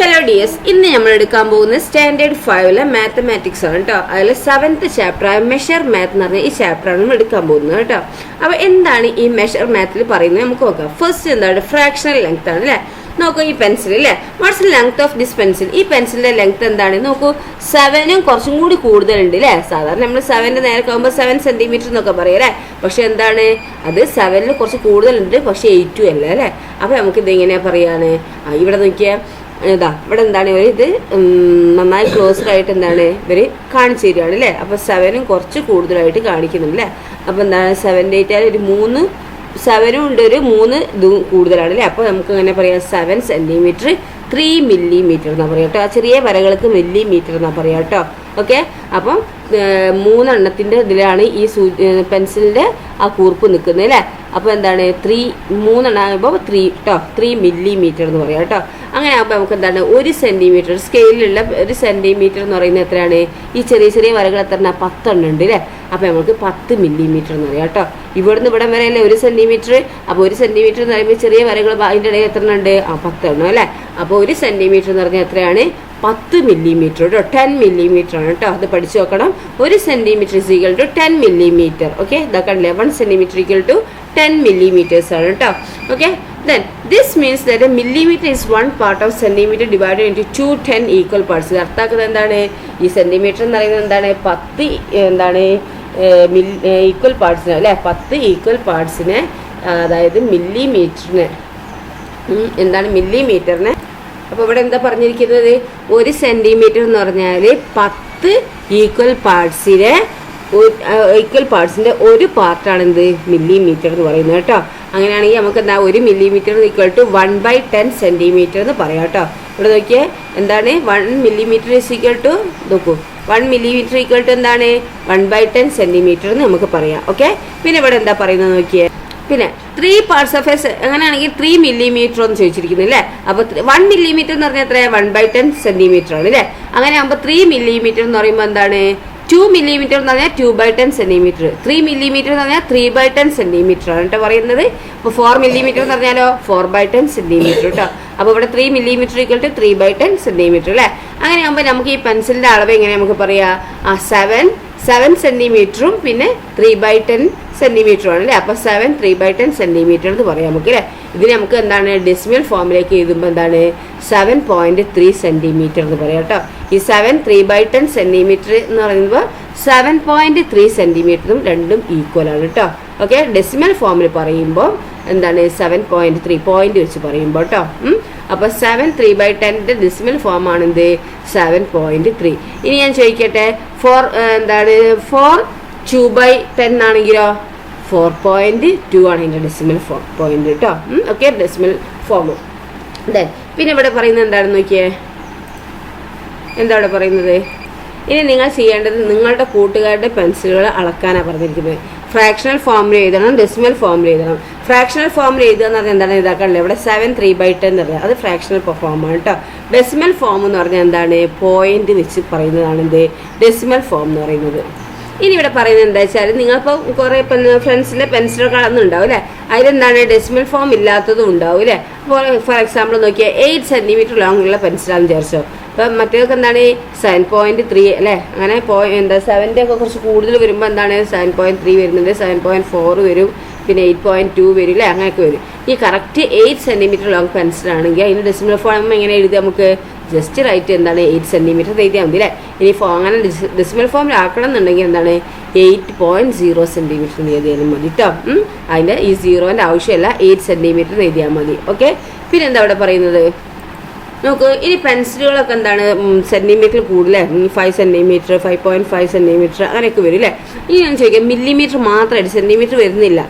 Hello dears, ഇന്ന് നമ്മൾ എടുക്കാൻ പോകുന്നത് സ്റ്റാൻഡേർഡ് 5 മാത്തമാറ്റിക്സ് ആണ് കേട്ടോ. അതിൽ 7th ചാപ്റ്റർ ആയ മെഷർ മാത്ത് എന്ന് പറഞ്ഞ ഈ ചാപ്റ്ററാണ് നമ്മൾ എടുക്കാൻ പോകുന്നത് കേട്ടോ. അപ്പോൾ എന്താണ് ഈ മെഷർ മാത്തിൽ പറയുന്നത് നമുക്ക് നോക്കാം. ഫസ്റ്റ് എന്താണ് ഫ്രാക്ഷണൽ ലെങ്ത് ആണ് അല്ലേ. നോക്കൂ ഈ പെൻസിൽ അല്ലേ, what's length of this pencil. ഈ പെൻസിലിന്റെ ലെങ്ത് എന്താണ് നോക്കൂ, 7 കുറച്ചും കൂടി കൂടുതലുണ്ട് അല്ലേ. സാധാരണ നമ്മൾ 7 നേരെ ആകുമ്പോൾ 7 സെന്റിമീറ്റർ എന്നൊക്കെ പറയും അല്ലേ. പക്ഷെ എന്താണ് അത് 7 കുറച്ച് കൂടുതലുണ്ട്, പക്ഷെ 8 അല്ല അല്ലേ. അപ്പൊ നമുക്ക് ഇത് എങ്ങനെയാ പറയാണ്, ഇവിടെ നോക്കിയാൽ ഇതാ ഇവിടെ എന്താണ് ഇവർ ഇത് നന്നായി ക്ലോസ്ഡ് ആയിട്ട് എന്താണ് ഇവർ കാണിച്ചു തരികയാണ് അല്ലേ. അപ്പോൾ 7 കുറച്ച് കൂടുതലായിട്ട് കാണിക്കുന്നുണ്ട് അല്ലേ. അപ്പോൾ എന്താണ് 7 8 ഒരു 3 7 ഉണ്ട്, ഒരു 3 ഇതും കൂടുതലാണ് അല്ലേ. അപ്പോൾ നമുക്ക് അങ്ങനെ പറയാം 7 സെന്റിമീറ്റർ 3 മില്ലിമീറ്റർ എന്നാ പറയാം കേട്ടോ. ആ ചെറിയ വരകൾക്ക് മില്ലിമീറ്റർ എന്നാ പറയാം കേട്ടോ. ഓക്കെ, അപ്പം 3 എണ്ണത്തിൻ്റെ ഇതിലാണ് ഈ പെൻസിലിൻ്റെ ആ കൂർപ്പ് നിൽക്കുന്നത് അല്ലേ. അപ്പോൾ എന്താണ് 3 എണ്ണം ആകുമ്പോൾ 3 കേട്ടോ, 3 മില്ലിമീറ്റർ എന്ന് പറയാം കേട്ടോ. അങ്ങനെ ആകുമ്പോൾ നമുക്ക് എന്താണ് 1 സെൻറ്റിമീറ്റർ സ്കെയിലുള്ള 1 സെൻറ്റിമീറ്റർ എന്ന് പറയുന്നത് എത്രയാണ്, ഈ ചെറിയ ചെറിയ വരകൾ എത്ര 10 എണ്ണം ഉണ്ട് അല്ലേ. അപ്പോൾ നമുക്ക് 10 മില്ലിമീറ്റർ എന്ന് പറയാം കേട്ടോ. ഇവിടുന്ന് ഇവിടം വരെ അല്ലേ 1 സെൻറ്റിമീറ്റർ. അപ്പോൾ 1 സെൻറ്റിമീറ്റർ എന്ന് പറയുമ്പോൾ ചെറിയ വരകൾ അതിൻ്റെ ഇടയിൽ എത്ര ഉണ്ട്, 10 എണ്ണം അല്ലേ. അപ്പോൾ 1 സെൻറ്റിമീറ്റർ എന്ന് പറഞ്ഞാൽ എത്രയാണ്, 10 മില്ലിമീറ്റർ കേട്ടോ. 10 മില്ലിമീറ്റർ ആണ് കേട്ടോ. അത് പഠിച്ചു നോക്കണം. 1 centimetre is equal to 10 millimetre. Okay, ഇതൊക്കെ ഉണ്ടല്ലേ 1 സെൻറ്റിമീറ്റർ ഈക്വൽ ടു 10 millimeters ആണ് കേട്ടോ. Okay, then this means that a millimeter is 1 part of centimeter divided into 2 10 equal parts. ഇത് അർത്ഥമാക്കുന്നത് എന്താണ്, ഈ സെൻറ്റിമീറ്റർ എന്ന് പറയുന്നത് എന്താണ് 10 എന്താണ് ഈക്വൽ പാർട്സിനെ അല്ലേ, 10 ഈക്വൽ പാർട്സിനെ, അതായത് മില്ലിമീറ്ററിനെ എന്താണ് മില്ലിമീറ്ററിനെ. അപ്പോൾ ഇവിടെ എന്താ പറഞ്ഞിരിക്കുന്നത്, 1 സെൻറ്റിമീറ്റർ എന്ന് പറഞ്ഞാൽ 10 ഈക്വൽ പാർട്സിൻ്റെ ഒരു പാർട്ടാണ് എന്ത് മില്ലിമീറ്റർ എന്ന് പറയുന്നത് കേട്ടോ. അങ്ങനെയാണെങ്കിൽ നമുക്ക് എന്താ 1 മില്ലിമീറ്റർ ഈക്വൽ ടു 1/10 സെൻറ്റിമീറ്റർ എന്ന് പറയാം കേട്ടോ. ഇവിടെ നോക്കിയേ എന്താണ് 1 മില്ലിമീറ്റർ ഈസ് ഈക്വൽ ടു നോക്കൂ 1 മില്ലിമീറ്റർ ഈക്വൽ ടു എന്താണ് 1/10 സെൻറ്റിമീറ്റർ എന്ന് നമുക്ക് പറയാം. ഓക്കെ, പിന്നെ ഇവിടെ എന്താ പറയുന്നത് നോക്കിയേ, പിന്നെ 3 പാർട്സ് ഓഫ് എ അങ്ങനെയാണെങ്കിൽ 3 മില്ലിമീറ്റർ എന്ന് ചോദിച്ചിരിക്കുന്നു അല്ലേ. അപ്പോൾ 1 മില്ലിമീറ്റർ എന്ന് പറഞ്ഞാൽ എത്രയാണ് 1/10 സെൻറ്റിമീറ്റർ ആണ് അല്ലേ. അങ്ങനെ ആകുമ്പോൾ 3 മില്ലിമീറ്റർ എന്ന് പറയുമ്പോൾ എന്താണ് 2 മില്ലിമീറ്റർ എന്ന് പറഞ്ഞാൽ 2/10 സെൻറ്റിമീറ്റർ. 3 മില്ലിമീറ്റർ എന്ന് പറഞ്ഞാൽ 3/10 സെൻറ്റിമീറ്റർ ആണ് കേട്ടോ പറയുന്നത്. അപ്പോൾ 4 മില്ലിമീറ്റർ എന്ന് പറഞ്ഞാലോ 4/10 സെൻറ്റിമീറ്റർ കേട്ടോ. അപ്പോൾ ഇവിടെ 3 മില്ലിമീറ്റർ ഈക്വൽ ടു 3/10 സെൻറ്റിമീറ്റർ അല്ലേ. അങ്ങനെ ആകുമ്പോൾ നമുക്ക് ഈ പെൻസിലിൻ്റെ അളവ് എങ്ങനെ നമുക്ക് പറയാം, 7 സെൻറ്റിമീറ്ററും പിന്നെ 3/10 സെൻറ്റിമീറ്ററും ആണ് അല്ലേ. അപ്പോൾ 7 3/10 സെൻറ്റിമീറ്റർ എന്ന് പറയാം നമുക്ക് അല്ലേ. ഇതിന് നമുക്ക് എന്താണ് ഡെസിമൽ ഫോമിലേക്ക് എഴുതുമ്പോൾ എന്താണ് 7.3 സെൻറ്റിമീറ്റർ എന്ന് പറയാം കേട്ടോ. ഈ 7 3/10 സെൻറ്റിമീറ്റർ എന്ന് പറയുമ്പോൾ 7.3 സെൻറ്റിമീറ്ററും രണ്ടും ഈക്വൽ ആണ് കേട്ടോ. ഓക്കെ, ഡെസിമൽ ഫോമിൽ പറയുമ്പോൾ എന്താണ് 7.3 പോയിന്റ് വെച്ച് പറയുമ്പോൾ കേട്ടോ. അപ്പോൾ 7 3/10 ഡെസിമൽ ഫോം ആണെന്ത് 7.3. ഇനി ഞാൻ ചോദിക്കട്ടെ, 4 2/10 ആണെങ്കിലോ 4.2 ആണ് ഇതിൻ്റെ ഡെസിമൽ പോയിന്റ് കേട്ടോ. Okay, decimal form. പിന്നെ ഇവിടെ പറയുന്നത് എന്താണെന്ന് നോക്കിയേ, എന്താ ഇവിടെ പറയുന്നത്, ഇനി നിങ്ങൾ ചെയ്യേണ്ടത് നിങ്ങളുടെ കൂട്ടുകാരുടെ പെൻസിലുകൾ അളക്കാനാണ് പറഞ്ഞിരിക്കുന്നത്. ഫ്രാക്ഷണൽ ഫോമിൽ എഴുതണം, ഡെസിമൽ ഫോമിൽ എഴുതണം. ഫ്രാക്ഷണൽ ഫോമിൽ എഴുതുക എന്ന് പറഞ്ഞാൽ എന്താണ് ഇതാക്കണല്ലേ, ഇവിടെ 7 3/10 എന്ന് പറയുന്നത് അത് ഫ്രാക്ഷണൽ ഫോമാണ് കേട്ടോ. ഡെസിമൽ ഫോം എന്ന് പറഞ്ഞാൽ എന്താണ് പോയിന്റ് വെച്ച് പറയുന്നതാണ് എന്ത് ഡെസിമൽ ഫോം എന്ന് പറയുന്നത്. ഇനി ഇവിടെ പറയുന്നത് എന്താ വെച്ചാൽ നിങ്ങളിപ്പോൾ കുറേ ഫ്രണ്ട്സിൻ്റെ പെൻസിലൊക്കെ അളന്നുണ്ടാവും അല്ലേ, അതിലെന്താണ് ഡെസിമൽ ഫോം ഇല്ലാത്തതും ഉണ്ടാവും അല്ലേ. അപ്പോൾ ഫോർ എക്സാമ്പിൾ നോക്കിയാൽ 8 സെൻറ്റിമീറ്റർ ലോങ് ഉള്ള പെൻസിലാണെന്ന് വിചാരിച്ചോ. അപ്പം മറ്റേതൊക്കെ എന്താണ് 7.3 അല്ലേ. അങ്ങനെ 7ൻ്റെ ഒക്കെ കുറച്ച് കൂടുതൽ വരുമ്പോൾ എന്താണ് 7.3 വരുന്നുണ്ട്, 7.4 വരും, പിന്നെ 8.2 വരും അല്ലേ. അങ്ങനെയൊക്കെ വരും. ഈ കറക്റ്റ് 8 സെൻറ്റിമീറ്റർ ലോങ് പെൻസിലാണെങ്കിൽ അതിന് ഡെസിമൽ ഫോം എങ്ങനെ എഴുതുക, നമുക്ക് ജസ്റ്റ് റൈറ്റ് എന്താണ് 8 സെൻറ്റിമീറ്റർ എഴുതിയാൽ മതി അല്ലേ. ഇനി അങ്ങനെ ഡെസിമൽ ഫോമിലാക്കണം എന്നുണ്ടെങ്കിൽ എന്താണ് 8.0 സെൻറ്റിമീറ്റർ എഴുതിയാലും മതി കേട്ടോ. അതിൻ്റെ ഈ 0ൻ്റെ ആവശ്യമില്ല, 8 സെൻറ്റിമീറ്റർ എഴുതിയാൽ മതി. ഓക്കെ, പിന്നെ എന്താ ഇവിടെ പറയുന്നത് നോക്കൂ, ഇനി പെൻസിലുകളൊക്കെ എന്താണ് സെൻറ്റിമീറ്റർ കൂടുതലേ 5 സെൻറ്റിമീറ്റർ 5.5 സെൻറ്റിമീറ്റർ അങ്ങനെയൊക്കെ വരും അല്ലേ. ഇനി ഞാൻ ചോദിക്കാം മില്ലിമീറ്റർ മാത്രമായിട്ട് സെൻറ്റിമീറ്റർ വരുന്നില്ല,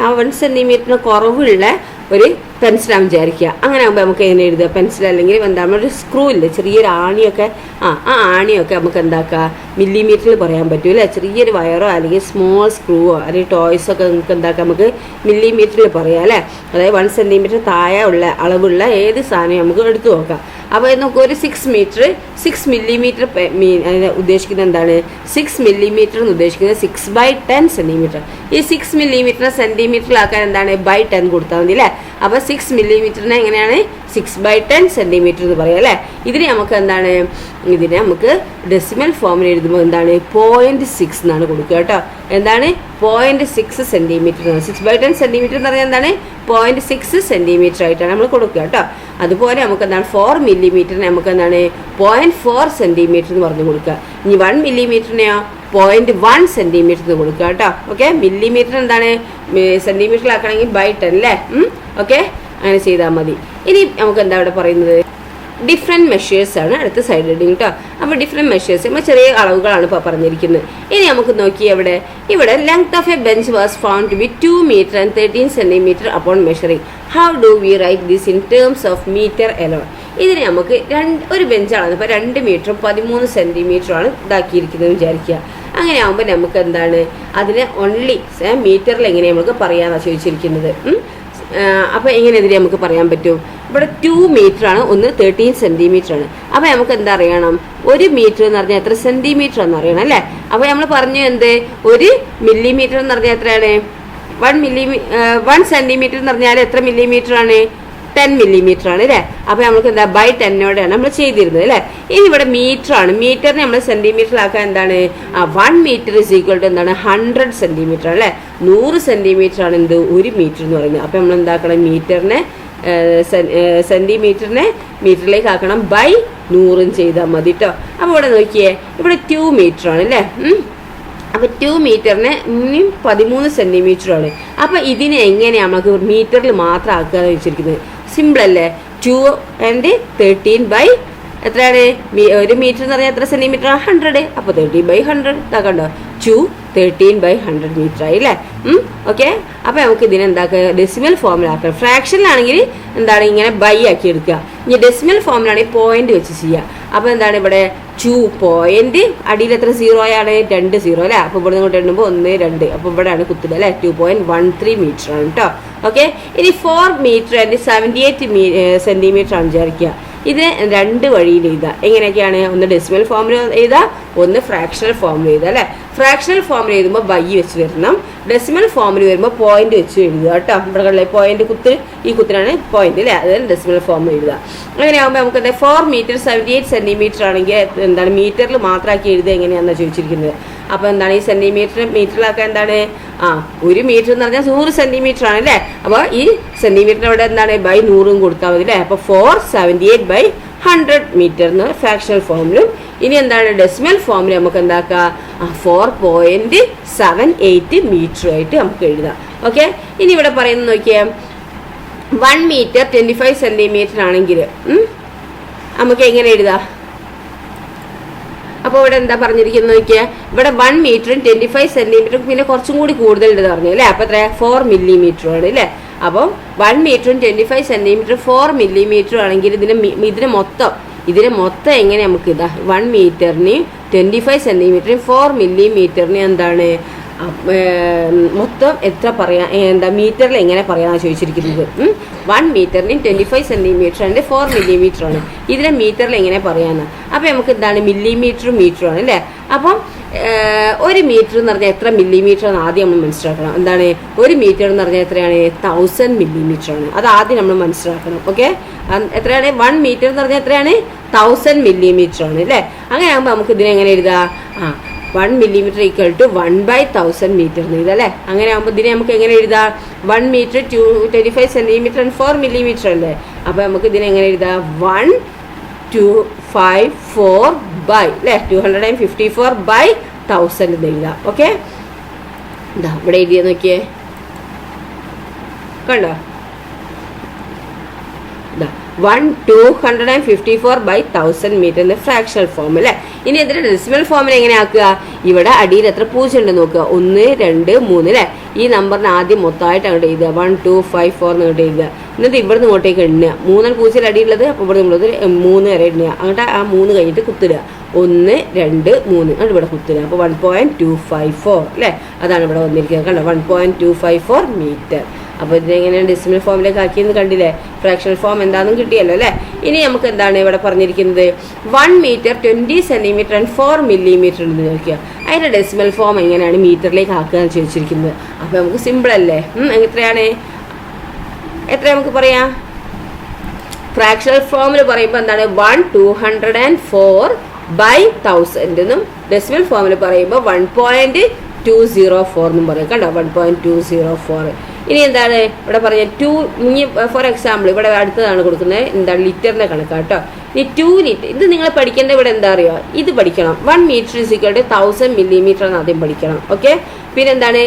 ആ 1 സെൻറ്റിമീറ്ററിന് കുറവുള്ള ഒരു പെൻസിലാണെന്ന് വിചാരിക്കുക. അങ്ങനെ ആകുമ്പോൾ നമുക്ക് എങ്ങനെ എഴുതുക, പെൻസിൽ അല്ലെങ്കിൽ എന്താ ഒരു സ്ക്രൂ ഇല്ലേ ചെറിയൊരു ആണിയൊക്കെ, ആ ആണിയൊക്കെ നമുക്ക് എന്താക്കുക മില്ലിമീറ്ററിൽ പറയാൻ പറ്റും അല്ലേ. ചെറിയൊരു വയറോ അല്ലെങ്കിൽ സ്മോൾ സ്ക്രൂവോ അല്ലെങ്കിൽ ടോയ്സൊക്കെ നമുക്ക് എന്താക്കാം നമുക്ക് മില്ലിമീറ്ററിൽ പറയാം അല്ലേ. അതായത് 1 സെൻറ്റിമീറ്റർ താഴെ ഉള്ള അളവുള്ള ഏത് സാധനം നമുക്ക് എടുത്തു നോക്കാം. അപ്പോൾ നമുക്ക് ഒരു 6 മില്ലിമീറ്റർ ഉദ്ദേശിക്കുന്നത് എന്താണ് 6 മില്ലിമീറ്റർ എന്ന് ഉദ്ദേശിക്കുന്നത് 6/10 സെൻറ്റിമീറ്റർ. ഈ 6 മില്ലിമീറ്ററിനെ സെൻറ്റിമീറ്ററിലാക്കാൻ എന്താണ് 10 കൊടുത്താൽ മതി അല്ലേ. അപ്പോൾ 6 മില്ലിമീറ്ററിനെ എങ്ങനെയാണ് 6/10 സെൻറ്റിമീറ്റർ എന്ന് പറയാം അല്ലേ. ഇതിനെ നമുക്ക് ഡെസിമൽ ഫോമിൽ എഴുതുമ്പോൾ എന്താണ് 0.6 എന്നാണ് കൊടുക്കുക കേട്ടോ. എന്താണ് 0.6 സെൻറ്റിമീറ്റർ. 6/10 സെൻറ്റിമീറ്റർ എന്ന് പറഞ്ഞാൽ എന്താണ് 0.6 സെൻറ്റിമീറ്റർ ആയിട്ടാണ് നമ്മൾ കൊടുക്കുക കേട്ടോ. അതുപോലെ നമുക്ക് എന്താണ് 4 മില്ലിമീറ്ററിന് നമുക്ക് എന്താണ് 0.4 സെൻറ്റിമീറ്റർ എന്ന് പറഞ്ഞു കൊടുക്കുക. ഇനി 1 മില്ലിമീറ്ററിനെയോ 0.1 സെൻറ്റിമീറ്റർ എന്ന് കൊടുക്കുക കേട്ടോ. ഓക്കെ, മില്ലിമീറ്റർ എന്താണ് സെൻറ്റിമീറ്ററിലാക്കണമെങ്കിൽ ബൈ 10 അല്ലേ. ഓക്കെ, അങ്ങനെ ചെയ്താൽ മതി. ഇനി നമുക്ക് എന്താ ഇവിടെ പറയുന്നത്, ഡിഫറെൻറ്റ് മെഷേഴ്സ് ആണ് അടുത്ത സൈഡ് ഹെഡിങ് കേട്ടോ. അപ്പോൾ ഡിഫറെൻറ്റ് മെഷേഴ്സ് നമ്മൾ ചെറിയ അളവുകളാണ് ഇപ്പോൾ പറഞ്ഞിരിക്കുന്നത്. ഇനി നമുക്ക് നോക്കി ഇവിടെ length of a bench was found to be 2 meter and 13 centimeter upon measuring. How do we write this in terms of meter alone? ഇതിന് നമുക്ക് ഒരു ബെഞ്ചാണ് ഇപ്പോൾ 2 മീറ്ററും 13 സെൻറ്റിമീറ്ററുമാണ് ഇതാക്കിയിരിക്കുന്നത് വിചാരിക്കുക. അങ്ങനെ ആകുമ്പോൾ നമുക്ക് എന്താണ് അതിനെ ഓൺലി മീറ്ററിൽ എങ്ങനെ നമുക്ക് പറയാമെന്നാണ് ചോദിച്ചിരിക്കുന്നത്. അപ്പോൾ എങ്ങനെ ഇതിനെ നമുക്ക് പറയാൻ പറ്റും? ഇവിടെ 2 മീറ്ററാണ്, ഒന്ന് 13 സെൻറ്റിമീറ്റർ ആണ്. അപ്പോൾ നമുക്ക് എന്താ അറിയണം, 1 മീറ്റർ എന്ന് പറഞ്ഞാൽ എത്ര സെൻറ്റിമീറ്റർ എന്ന് അറിയണം അല്ലേ. അപ്പോൾ നമ്മൾ പറഞ്ഞു എന്ത് 1 മില്ലിമീറ്റർ എന്ന് പറഞ്ഞാൽ എത്രയാണ് 1 സെൻറ്റിമീറ്റർ എന്ന് പറഞ്ഞാൽ എത്ര മില്ലിമീറ്റർ ആണ് 10 മില്ലിമീറ്റർ ആണ് അല്ലേ. അപ്പോൾ നമുക്ക് എന്താ ബൈ 10 നമ്മൾ ചെയ്തിരുന്നത് അല്ലേ. ഇനി ഇവിടെ മീറ്റർ ആണ്. മീറ്ററിനെ നമ്മൾ സെൻറ്റിമീറ്ററിലാക്കാൻ എന്താണ് 1 മീറ്റർ ഇസ് ഈക്വൽ ടു എന്താണ് 100 സെൻറ്റിമീറ്റർ അല്ലേ. 100 സെൻറ്റിമീറ്റർ ആണ് എന്ത് 1 മീറ്റർ എന്ന് പറയുന്നത്. അപ്പോൾ നമ്മൾ എന്താക്കണം, മീറ്ററിനെ സെൻറ്റിമീറ്ററിനെ മീറ്ററിലേക്ക് ആക്കണം, ബൈ 100 ചെയ്താൽ മതി കേട്ടോ. അപ്പോൾ ഇവിടെ നോക്കിയേ, ഇവിടെ 2 മീറ്റർ ആണ് അല്ലേ. അപ്പോൾ 2 മീറ്ററിന് 13 സെൻറ്റിമീറ്ററാണ്. അപ്പോൾ ഇതിനെ എങ്ങനെയാണ് നമുക്ക് മീറ്ററിൽ മാത്രം ആക്കുക എന്ന് വെച്ചിരിക്കുന്നത്? സിമ്പിൾ അല്ലേ. 2 and 13 ബൈ എത്രയാണ് 1 മീറ്റർ എന്ന് പറഞ്ഞാൽ എത്ര സെൻറ്റിമീറ്റർ 100. അപ്പോൾ 30/100 ഇതാക്കണ്ടോ 2 13/100 മീറ്റർ ആയി അല്ലേ. ഓക്കെ, അപ്പോൾ നമുക്ക് ഇതിനെ എന്താക്കുക ഡെസിമൽ ഫോമിലാക്കണം. ഫ്രാക്ഷനിലാണെങ്കിൽ എന്താണ് ഇങ്ങനെ ബൈ ആക്കി എടുക്കുക. ഇനി ഡെസിമൽ ഫോമിലാണെങ്കിൽ പോയിന്റ് വെച്ച് ചെയ്യുക. അപ്പോൾ എന്താണ് ഇവിടെ 2 പോയിന്റ് അടിയിൽ എത്ര 0 ആണ് 2 0 അല്ലേ. അപ്പോൾ ഇവിടെ നിന്ന് എണ്ണുമ്പോൾ 1 2, അപ്പോൾ ഇവിടെയാണ് കുത്തുക അല്ലേ. 2.13 മീറ്റർ ആണ് കേട്ടോ. ഓക്കെ, ഇനി 4 മീറ്റർ ആൻഡ് 78 സെൻറ്റിമീറ്റർ ആണ് വിചാരിക്കുക. ഇത് 2 വഴിയിൽ എഴുതാം. എങ്ങനെയൊക്കെയാണ്, ഒന്ന് ഡെസിമൽ ഫോമിൽ എഴുതാം, ഒന്ന് ഫ്രാക്ഷണൽ ഫോമിൽ എഴുതാം അല്ലേ. ഫ്രാക്ഷണൽ ഫോമിൽ എഴുതുമ്പോൾ ബൈ വെച്ച് വരണം, ഡെസിമൽ ഫോമിൽ വരുമ്പോൾ പോയിന്റ് വെച്ച് എഴുതുക കേട്ടോ. ഇവിടെ പോയിന്റ് ഈ കുത്തിനാണ് പോയിന്റ് അല്ലേ, അതായത് ഡെസിമൽ ഫോമിൽ എഴുതുക. അങ്ങനെയാകുമ്പോൾ നമുക്ക് എന്താ 4 മീറ്റർ 78 സെൻറ്റിമീറ്റർ ആണെങ്കിൽ എന്താണ് മീറ്ററിൽ മാത്രമാക്കി എഴുതുക എങ്ങനെയാണെന്നാണ് ചോദിച്ചിരിക്കുന്നത്. അപ്പോൾ എന്താണ് ഈ മീറ്ററിലാക്കാൻ എന്താണ് 1 മീറ്റർ എന്ന് പറഞ്ഞാൽ 100 സെൻറ്റിമീറ്റർ ആണ് അല്ലേ. അപ്പോൾ ഈ സെൻറ്റിമീറ്റർ അവിടെ എന്താണ് ബൈ 100 കൊടുത്താൽ മതി അല്ലേ. അപ്പോൾ 478/100 മീറ്റർ എന്ന് ഫ്രാക്ഷണൽ ഫോമിലും. ഇനി എന്താണ് ഡെസിമൽ ഫോമിൽ നമുക്ക് എന്താക്കുക 4.78 മീറ്റർ ആയിട്ട് നമുക്ക് എഴുതാം. ഓക്കെ, ഇനി ഇവിടെ പറയുന്നത് നോക്കിയാൽ 1 മീറ്റർ 25 സെൻറ്റിമീറ്റർ ആണെങ്കിൽ നമുക്ക് എങ്ങനെ എഴുതാം? അപ്പോൾ ഇവിടെ എന്താ പറഞ്ഞിരിക്കുന്നത് നോക്കിയാൽ ഇവിടെ 1 മീറ്ററും 25 സെൻറ്റിമീറ്ററും പിന്നെ കുറച്ചും കൂടി കൂടുതലുണ്ട് പറഞ്ഞു അല്ലേ. അപ്പോൾ എത്ര 4 മില്ലിമീറ്റർ ആണ് അല്ലേ. അപ്പം 1 മീറ്ററും 25 സെൻറ്റിമീറ്റർ 4 മില്ലിമീറ്റർ ആണെങ്കിൽ ഇതിന് മൊത്തം എങ്ങനെ നമുക്ക് ഇതാ 1 മീറ്ററിന് 25 സെൻറ്റിമീറ്ററിന് 4 മില്ലിമീറ്ററിന് എന്താണ് മൊത്തം എത്ര പറയാം മീറ്ററിൽ എങ്ങനെ പറയാനാണ് ചോദിച്ചിരിക്കുന്നത്. 1 മീറ്ററിന് 25 സെൻറ്റിമീറ്റർ ആൻഡ് 4 മില്ലിമീറ്റർ ആണ്. ഇതിനെ മീറ്ററിൽ എങ്ങനെ പറയാനാണ്? അപ്പോൾ നമുക്ക് എന്താണ് മീറ്ററും ആണ് അല്ലേ. അപ്പം 1 മീറ്റർ എന്ന് പറഞ്ഞാൽ എത്ര മില്ലിമീറ്റർ ആണ് ആദ്യം നമ്മൾ മനസ്സിലാക്കണം. എന്താണ് 1 മീറ്റർ എന്ന് പറഞ്ഞാൽ എത്രയാണ് 1000 മില്ലിമീറ്റർ ആണ്. അത് ആദ്യം നമ്മൾ മനസ്സിലാക്കണം. ഓക്കെ, എത്രയാണ് 1 മീറ്റർ എന്ന് പറഞ്ഞാൽ എത്രയാണ് 1000 മില്ലിമീറ്റർ ആണ് അല്ലേ. അങ്ങനെ ആകുമ്പോൾ നമുക്ക് ഇതിനെ എങ്ങനെ എഴുതാം 1 മില്ലിമീറ്റർ ഈക്വൽ ടു 1/1000 മീറ്റർ എന്ന് എഴുതാം അല്ലേ. അങ്ങനെ ആകുമ്പോൾ ഇതിനെ നമുക്ക് എങ്ങനെ എഴുതാം 1 മീറ്റർ 25 സെൻറ്റിമീറ്റർ ആൻഡ് 4 മില്ലിമീറ്റർ അല്ലേ. അപ്പോൾ നമുക്ക് ഇതിനെ എങ്ങനെ എഴുതാം 1254 ബൈ അല്ലേ 254/1000 എന്ന് എഴുതാം. ഓക്കെ, ഇതാ ഇവിടെ എഴുതിയ നോക്കിയേ കണ്ടോ 254/1000 മീറ്റർ എന്ന് ഫ്രാക്ഷണൽ ഫോം അല്ലേ. ഇനി ഇതിന്റെ ഡെസിമൽ ഫോമിൽ എങ്ങനെ ആക്കുക? ഇവിടെ അടിയിൽ എത്ര പൂജ്യം ഉണ്ട് നോക്കുക 1 2 3 അല്ലേ. ഈ നമ്പറിന് ആദ്യം മൊത്തമായിട്ട് അങ്ങോട്ട് എഴുതുക 1254 അങ്ങോട്ട് എഴുതുക. എന്നിട്ട് ഇവിടുന്ന് ഇങ്ങോട്ടേക്ക് എണ്ണുക 3 പൂജ്യം അടിയുള്ളത്. അപ്പോൾ ഇവിടെ നമ്മളത് 3 വരെ എണ്ണുക. അങ്ങോട്ട് ആ 3 കഴിഞ്ഞിട്ട് കുത്തിടുക 1 2 3 അങ്ങോട്ട് ഇവിടെ കുത്തിടുക. അപ്പോൾ 1.254 അല്ലേ, അതാണ് ഇവിടെ വന്നിരിക്കുന്നത് കണ്ടോ 1.254 മീറ്റർ. അപ്പോൾ ഇതിനെങ്ങനെയാണ് ഡെസിമൽ ഫോമിലേക്ക് ആക്കിയെന്ന് കണ്ടില്ലേ. ഫ്രാക്ഷണൽ ഫോം എന്താണെന്നും കിട്ടിയല്ലോ അല്ലേ. ഇനി നമുക്ക് എന്താണ് ഇവിടെ പറഞ്ഞിരിക്കുന്നത് 1 മീറ്റർ 20 സെൻറ്റിമീറ്റർ ആൻഡ് 4 മില്ലിമീറ്റർ എന്ന് ചോദിക്കുക. അതിൻ്റെ ഡെസിമൽ ഫോം എങ്ങനെയാണ് മീറ്ററിലേക്ക് ആക്കുക എന്ന് ചോദിച്ചിരിക്കുന്നത്. അപ്പോൾ നമുക്ക് സിമ്പിൾ അല്ലേ. എത്ര നമുക്ക് പറയാം ഫ്രാക്ഷണൽ ഫോമിൽ പറയുമ്പോൾ എന്താണ് 1/204 എന്നും ഡെസിമൽ ഫോമിൽ പറയുമ്പോൾ 1.204 എന്നും പറയും. കണ്ടോ 1.204. ഇനി എന്താണ് ഇവിടെ പറഞ്ഞ 2. ഇനി ഫോർ എക്സാമ്പിൾ ഇവിടെ അടുത്തതാണ് കൊടുക്കുന്നത്, എന്താണ് ലിറ്ററിന്റെ കണക്കാട്ടോ. ഇനി 2 ലിറ്റർ ഇത് നിങ്ങൾ പഠിക്കേണ്ട ഇവിടെ എന്താ അറിയോ, ഇത് പഠിക്കണം. 1 മീറ്റർ = 1000 മില്ലിമീറ്റർ എന്ന് ആദ്യം പഠിക്കണം. ഓക്കെ, പിന്നെ എന്താണ്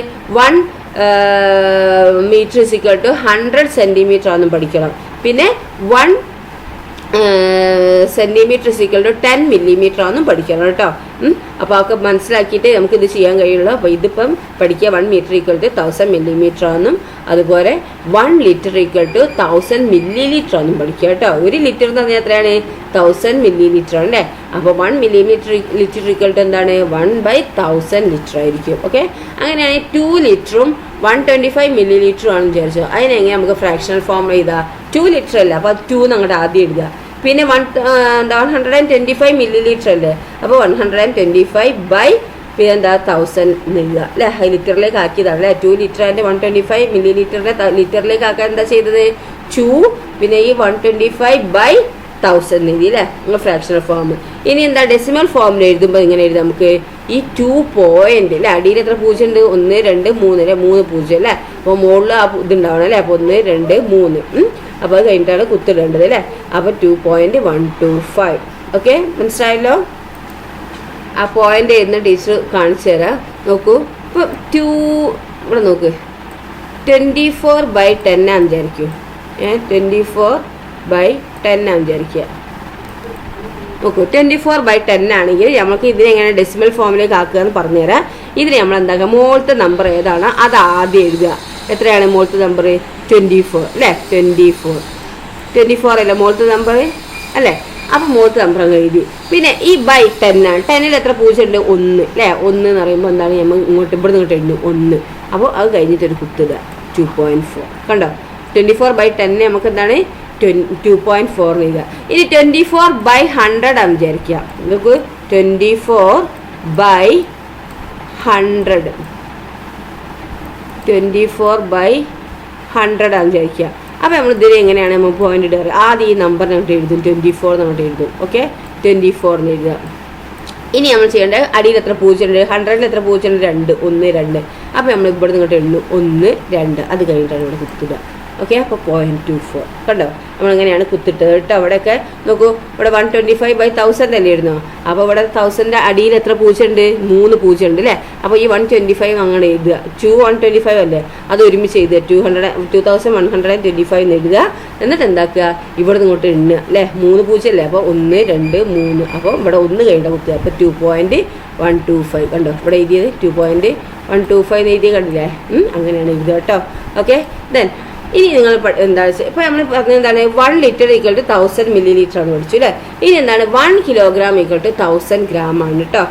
1 മീറ്റർ = 100 സെന്റിമീറ്റർ ആണെന്നും പഠിക്കണം. പിന്നെ 1 സെന്റിമീറ്റർ = 10 മില്ലിമീറ്റർ ആണെന്നും പഠിക്കണം കേട്ടോ. അപ്പോൾ ഒക്കെ മനസ്സിലാക്കിയിട്ട് നമുക്ക് ഇത് ചെയ്യാൻ കഴിയുള്ളൂ. അപ്പോൾ ഇതിപ്പം പഠിക്കുക 1 മീറ്റർ = 1000 മില്ലിമീറ്റർ ആണെന്നും അതുപോലെ 1 ലിറ്റർ = 1000 മില്ലിലിറ്റർ ആണെന്നും പഠിക്കുക കേട്ടോ. 1 ലിറ്റർ എന്ന് പറഞ്ഞാൽ എത്രയാണ്? 1000 മില്ലിലിറ്റർ ആണ് അല്ലേ. അപ്പോൾ 1 ലിറ്റർ = എന്താണ്? 1/1000 ലിറ്റർ ആയിരിക്കും. ഓക്കെ, അങ്ങനെയാണെങ്കിൽ 2 ലിറ്ററും 125 മില്ലിലിറ്ററും ആണെന്ന് വിചാരിച്ചോ. അതിനെങ്ങനെ നമുക്ക് ഫ്രാക്ഷണൽ ഫോം എഴുതാം? 2 ലിറ്റർ അല്ല, അപ്പോൾ 2 അങ്ങോട്ട് ആദ്യം എഴുതുക. പിന്നെ 125 മില്ലിലിറ്റർ അല്ലേ, അപ്പോൾ 125 പിന്നെ എന്താ 1000 എഴുതുക അല്ലേ. ലിറ്ററിലേക്ക് ആക്കിയതാണ് അല്ലേ. 2 ലിറ്റർ ആൻഡ് 125 മില്ലിലിറ്ററിനെ ലിറ്ററിലേക്ക് ആക്കാൻ എന്താ ചെയ്തത്? 2 പിന്നെ ഈ 125/1000 എഴുതി അല്ലേ, നിങ്ങൾ ഫ്രാക്ഷണൽ ഫോം. ഇനി എന്താ ഡെസിമൽ ഫോമിൽ എഴുതുമ്പോൾ ഇങ്ങനെ എഴുതാം നമുക്ക്. ഈ 2 പോയിന്റ് അല്ലേ, അടിയിൽ എത്ര പൂജ്യം ഉണ്ട്? 1 2 3 അല്ലേ, 3 പൂജ്യം അല്ലേ. അപ്പോൾ മുകളിൽ ആ ഇതുണ്ടാവണം അല്ലേ. അപ്പോൾ 1 2 3. അപ്പോൾ അത് കഴിഞ്ഞിട്ടാണ് കുത്തിടേണ്ടത് അല്ലേ. അപ്പോൾ 2.125. ഓക്കെ, മനസ്സിലായല്ലോ. ആ പോയിന്റ് എഴുതുന്ന ടീച്ചർ കാണിച്ചു തരാം. നോക്കൂ, ഇപ്പോൾ 2 ഇവിടെ നോക്ക്, 24/10 ആണെന്ന് വിചാരിക്കും. 24/10 ആണെന്ന് വിചാരിക്കുക. നോക്കൂ, 24/10 ആണെങ്കിൽ നമുക്ക് ഇതിനെങ്ങനെ ഡെസിമൽ ഫോമിലേക്ക് ആക്കുക എന്ന് പറഞ്ഞുതരാം. ഇതിന് നമ്മൾ എന്താക്കുക, മുകളിലത്തെ നമ്പർ ഏതാണ് അത് ആദ്യം എഴുതുക. എത്രയാണ് മുകളിലത്തെ നമ്പർ? 24 അല്ലേ. 24 അല്ലേ മുകളിലത്തെ നമ്പർ അല്ലേ. അപ്പോൾ മുകളിലത്തെ നമ്പർ അങ്ങ് എഴുതി. പിന്നെ ഈ /10 ആണ്. 10ൽ എത്ര പൂജ്യം ഉണ്ട്? 1 അല്ലേ. 1 എന്ന് പറയുമ്പോൾ എന്താണ്, നമ്മൾ ഇങ്ങോട്ട് ഇവിടെ നിന്ന് എഴുതുന്നു 1. അപ്പോൾ അത് കഴിഞ്ഞിട്ടൊരു കുത്തുക 2.4. കണ്ടോ, 24/10 നമുക്ക് എന്താണ് 2.4 എഴുതുക. ഇനി 24/100 ആണ് വിചാരിക്കുക. നമുക്ക് 24/100 ആണെന്ന് വിചാരിക്കുക. അപ്പോൾ നമ്മൾ ഇതിൽ എങ്ങനെയാണ് നമ്മൾ പോയിന്റ് ഇടുക? ആദ്യം ഈ നമ്പർ നമുക്ക് എഴുതും, 24 നമുക്ക് എഴുതും. ഓക്കെ, 24 എന്ന് എഴുതുക. ഇനി നമ്മൾ ചെയ്യേണ്ടത് അടിയിൽ എത്ര പൂജ്യം ഉണ്ട്? 100ൽ എത്ര പൂജ്യം ഉണ്ട്? 2 1 2. അപ്പോൾ നമ്മൾ ഇവിടെ നിന്ന് ഇങ്ങോട്ട് എണ്ണു 1 2. അത് കഴിഞ്ഞിട്ടാണ് ഇവിടെ കുത്തുക. ഓക്കെ, അപ്പോൾ 0.24. കണ്ടോ, നമ്മളിങ്ങനെയാണ് കുത്തിട്ടത് കേട്ടോ. അവിടെയൊക്കെ നോക്കൂ, ഇവിടെ 125/1000 അല്ലേ ഇരുന്നോ. അപ്പോൾ ഇവിടെ 1000ൻ്റെ അടിയിൽ എത്ര പൂജ്യം ഉണ്ട്? 3 പൂജ്യം ഉണ്ട് അല്ലേ. അപ്പോൾ ഈ 125 അങ്ങനെ എഴുതുക. 125 അല്ലേ, അത് ഒരുമിച്ച് എഴുതുക. 2125 എന്ന് എഴുതുക. എന്നിട്ട് എന്താക്കുക, ഇവിടെ നിന്ന് ഇങ്ങോട്ട് എണ്ണുക അല്ലേ. 3 പൂജ്യം അല്ലേ. അപ്പോൾ 1 2 3. അപ്പോൾ ഇവിടെ 1 കഴിഞ്ഞിട്ട് കുത്തുക. അപ്പോൾ 2.125. കണ്ടോ, ഇവിടെ എഴുതിയത് 2.125 എന്ന് എഴുതിയത് കണ്ടില്ലേ. അങ്ങനെയാണ് എഴുതുക കേട്ടോ. ഓക്കെ, ദെൻ ഇനി നിങ്ങൾ എന്താ ഇപ്പോൾ നമ്മൾ പറഞ്ഞത് എന്താണ്? 1 ലിറ്റർ = 1000 മില്ലിലിറ്റർ ആണ് പഠിച്ചു അല്ലേ. ഇനി എന്താണ്? 1 കിലോഗ്രാം = 1000 ഗ്രാം ആണ് കേട്ടോ.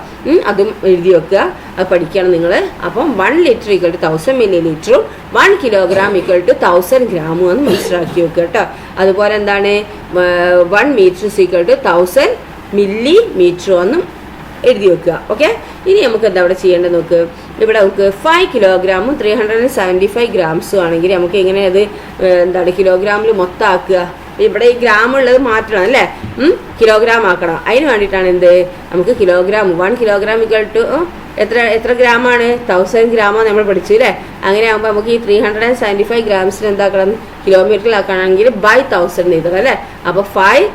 അതും എഴുതി വെക്കുക, അത് പഠിക്കണം നിങ്ങൾ. അപ്പം 1 ലിറ്റർ = 1000 മില്ലിലിറ്ററും 1 കിലോഗ്രാം = 1000 ഗ്രാമും എന്ന് മനസ്സിലാക്കി വെക്കുക കേട്ടോ. അതുപോലെ എന്താണ് 1 മീറ്റർ = 1000 മില്ലിമീറ്റർ എന്നും എഴുതി വെക്കുക. ഓക്കെ, ഇനി നമുക്ക് എന്താ ഇവിടെ ചെയ്യേണ്ടത് നോക്ക്. ഇവിടെ നമുക്ക് 5 കിലോഗ്രാമും 375 ഗ്രാംസും ആണെങ്കിൽ നമുക്ക് എങ്ങനെ അത് എന്താണ് കിലോഗ്രാമിൽ മൊത്തം ആക്കുക? ഇവിടെ ഈ ഗ്രാം ഉള്ളത് മാറ്റണം അല്ലേ. കിലോഗ്രാം ആക്കണം. അതിന് വേണ്ടിയിട്ടാണ് എന്ത്, നമുക്ക് കിലോഗ്രാം 1 കിലോഗ്രാം എത്ര ഗ്രാമാണ്? 1000 ഗ്രാമാണ് നമ്മൾ പഠിച്ചു അല്ലേ. അങ്ങനെ ആകുമ്പോൾ നമുക്ക് ഈ 375 ഗ്രാംസിന് എന്താക്കണം? കിലോമീറ്ററിലാക്കുകയാണെങ്കിൽ /1000 എഴുതണം അല്ലേ. അപ്പോൾ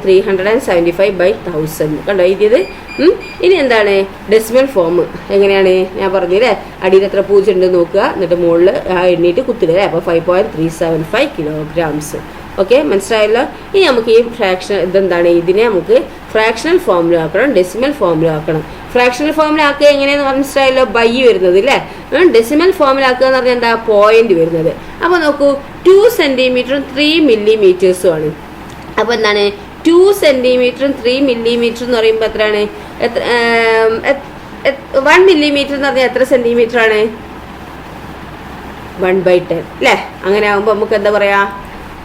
375/1000 കണ്ടോ എഴുതിയത്. ഇനി എന്താണ് ഡെസിമൽ ഫോം? എങ്ങനെയാണ് ഞാൻ പറഞ്ഞില്ലേ, അടിയിൽ എത്ര പൂജ്യം ഉണ്ട് നോക്കുക, എന്നിട്ട് മുകളിൽ എണ്ണീട്ട് കുത്തുക അല്ലേ. അപ്പോൾ 5.375 കിലോഗ്രാംസ്. ഓക്കെ, മനസ്സിലായല്ലോ. ഇനി നമുക്ക് ഈ ഫ്രാക്ഷൻ ഇതെന്താണ്, ഇതിനെ നമുക്ക് ഫ്രാക്ഷണൽ ഫോമിലാക്കണം, ഡെസിമൽ ഫോമിലാക്കണം. ഫ്രാക്ഷണൽ ഫോമിലാക്കുക എങ്ങനെയാണെന്ന് മനസ്സിലായല്ലോ, ബൈ വരുന്നത് അല്ലേ. ഡെസിമൽ ഫോമിലാക്കുക എന്ന് പറഞ്ഞാൽ എന്താ, പോയിന്റ് വരുന്നത്. അപ്പോൾ നോക്കൂ, 2 സെന്റിമീറ്ററും 3 മില്ലിമീറ്റേഴ്സും ആണ്. അപ്പോൾ എന്താണ് 2 സെന്റിമീറ്ററും 3 മില്ലിമീറ്റർ എന്ന് പറയുമ്പോൾ എത്രയാണ്? 1 മില്ലിമീറ്റർ എന്ന് പറഞ്ഞാൽ എത്ര സെന്റിമീറ്റർ ആണ്? 1/10 അല്ലേ. അങ്ങനെ ആകുമ്പോൾ നമുക്ക് എന്താ പറയാ,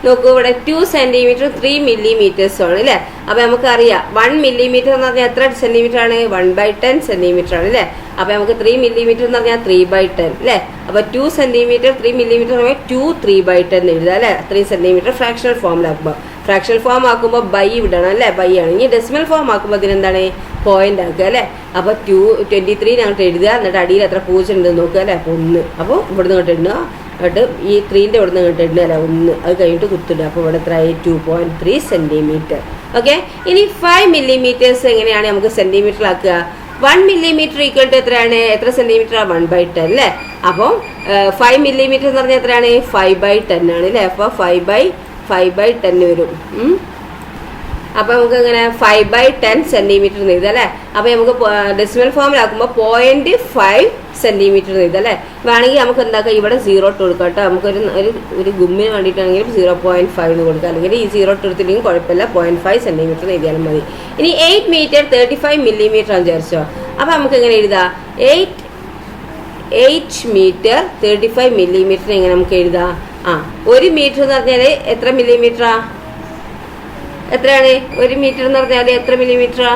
നോക്കൂ ഇവിടെ 2 സെന്റിമീറ്റർ 3 മില്ലിമീറ്റേഴ്സ് ആണ് അല്ലേ. അപ്പൊ നമുക്കറിയാം 1 മില്ലിമീറ്റർ എന്ന് പറഞ്ഞാൽ എത്ര സെന്റിമീറ്റർ ആണ്? 1/10 സെന്റിമീറ്റർ ആണ് അല്ലേ. അപ്പൊ നമുക്ക് 3 മില്ലിമീറ്റർ എന്ന് പറഞ്ഞാൽ 3/10 അല്ലേ. അപ്പൊ 2 സെന്റിമീറ്റർ 3 മില്ലിമീറ്റർ 2 3/10 എഴുതാം അല്ലെ. 3 സെന്റിമീറ്റർ ഫ്രാക്ഷണൽ ഫോമിലാക്കുമ്പോൾ ഫ്രാക്ഷണൽ ഫോം ആക്കുമ്പോൾ ബൈ വിടണം അല്ലേ, ബൈ ആണ്. ഇനി ഡെസിമൽ ഫോം ആക്കുമ്പോൾ ഇതിനെന്താണ് പോയിന്റ് ആക്കുക അല്ലേ. അപ്പോൾ 23 അങ്ങോട്ട് എഴുതുക, എന്നിട്ട് അടിയിൽ എത്ര പൂജ്യം ഉണ്ടെന്ന് നോക്കുക അല്ലേ. അപ്പോൾ 1. അപ്പോൾ ഇവിടുന്ന് ഇങ്ങോട്ട് ഇടുക, എന്നിട്ട് ഈ 3ൻ്റെ ഇവിടുന്ന് ഇങ്ങോട്ട് ഇടുക അല്ലേ 1. അത് കഴിഞ്ഞിട്ട് കുത്തിടുക. അപ്പോൾ ഇവിടെ എത്രയായി 2.3 സെൻറ്റിമീറ്റർ. ഓക്കെ. ഇനി 5 മില്ലിമീറ്റേഴ്സ് എങ്ങനെയാണ് നമുക്ക് സെൻറ്റിമീറ്ററിലാക്കുക? 1 മില്ലിമീറ്റർ ഈക്വൽ ടു എത്രയാണ്, എത്ര സെൻറ്റിമീറ്റർ? 1/10 അല്ലേ. അപ്പോൾ 5 മില്ലിമീറ്റർ എന്ന് പറഞ്ഞാൽ എത്രയാണ്? 5/10 ആണ് അല്ലേ. അപ്പോൾ 5/10 വരും. അപ്പോൾ നമുക്ക് ഇങ്ങനെ 5/10 സെൻറ്റിമീറ്റർ എഴുതാം അല്ലേ. അപ്പോൾ നമുക്ക് ഡെസിമൽ ഫോമിലാക്കുമ്പോൾ 0.5 സെൻറ്റിമീറ്റർ എഴുതാം അല്ലേ. വേണമെങ്കിൽ നമുക്ക് എന്താക്കാം, ഇവിടെ 0 ഇട്ട് കൊടുക്കാം കേട്ടോ. നമുക്കൊരു ഒരു ഗുമ്മിന് വേണ്ടിയിട്ടാണെങ്കിലും 0.5 എന്ന് കൊടുക്കാം, അല്ലെങ്കിൽ ഈ 0 ഇട്ട് എടുത്തില്ലെങ്കിൽ കുഴപ്പമില്ല, 0.5 സെൻറ്റിമീറ്റർ എഴുതിയാലും മതി. ഇനി 8 മീറ്റർ 35 മില്ലിമീറ്റർ ആണെന്ന് വിചാരിച്ചോ. അപ്പോൾ നമുക്ക് എങ്ങനെ എഴുതാം? 8 മീറ്റർ 35 മില്ലിമീറ്റർ എങ്ങനെ നമുക്ക് എഴുതാം? 1 മീറ്റർ എന്ന് പറഞ്ഞാൽ എത്ര മില്ലിമീറ്ററാ? എത്രയാണ് 1 മീറ്റർ എന്ന് പറഞ്ഞാൽ എത്ര മില്ലിമീറ്ററാ?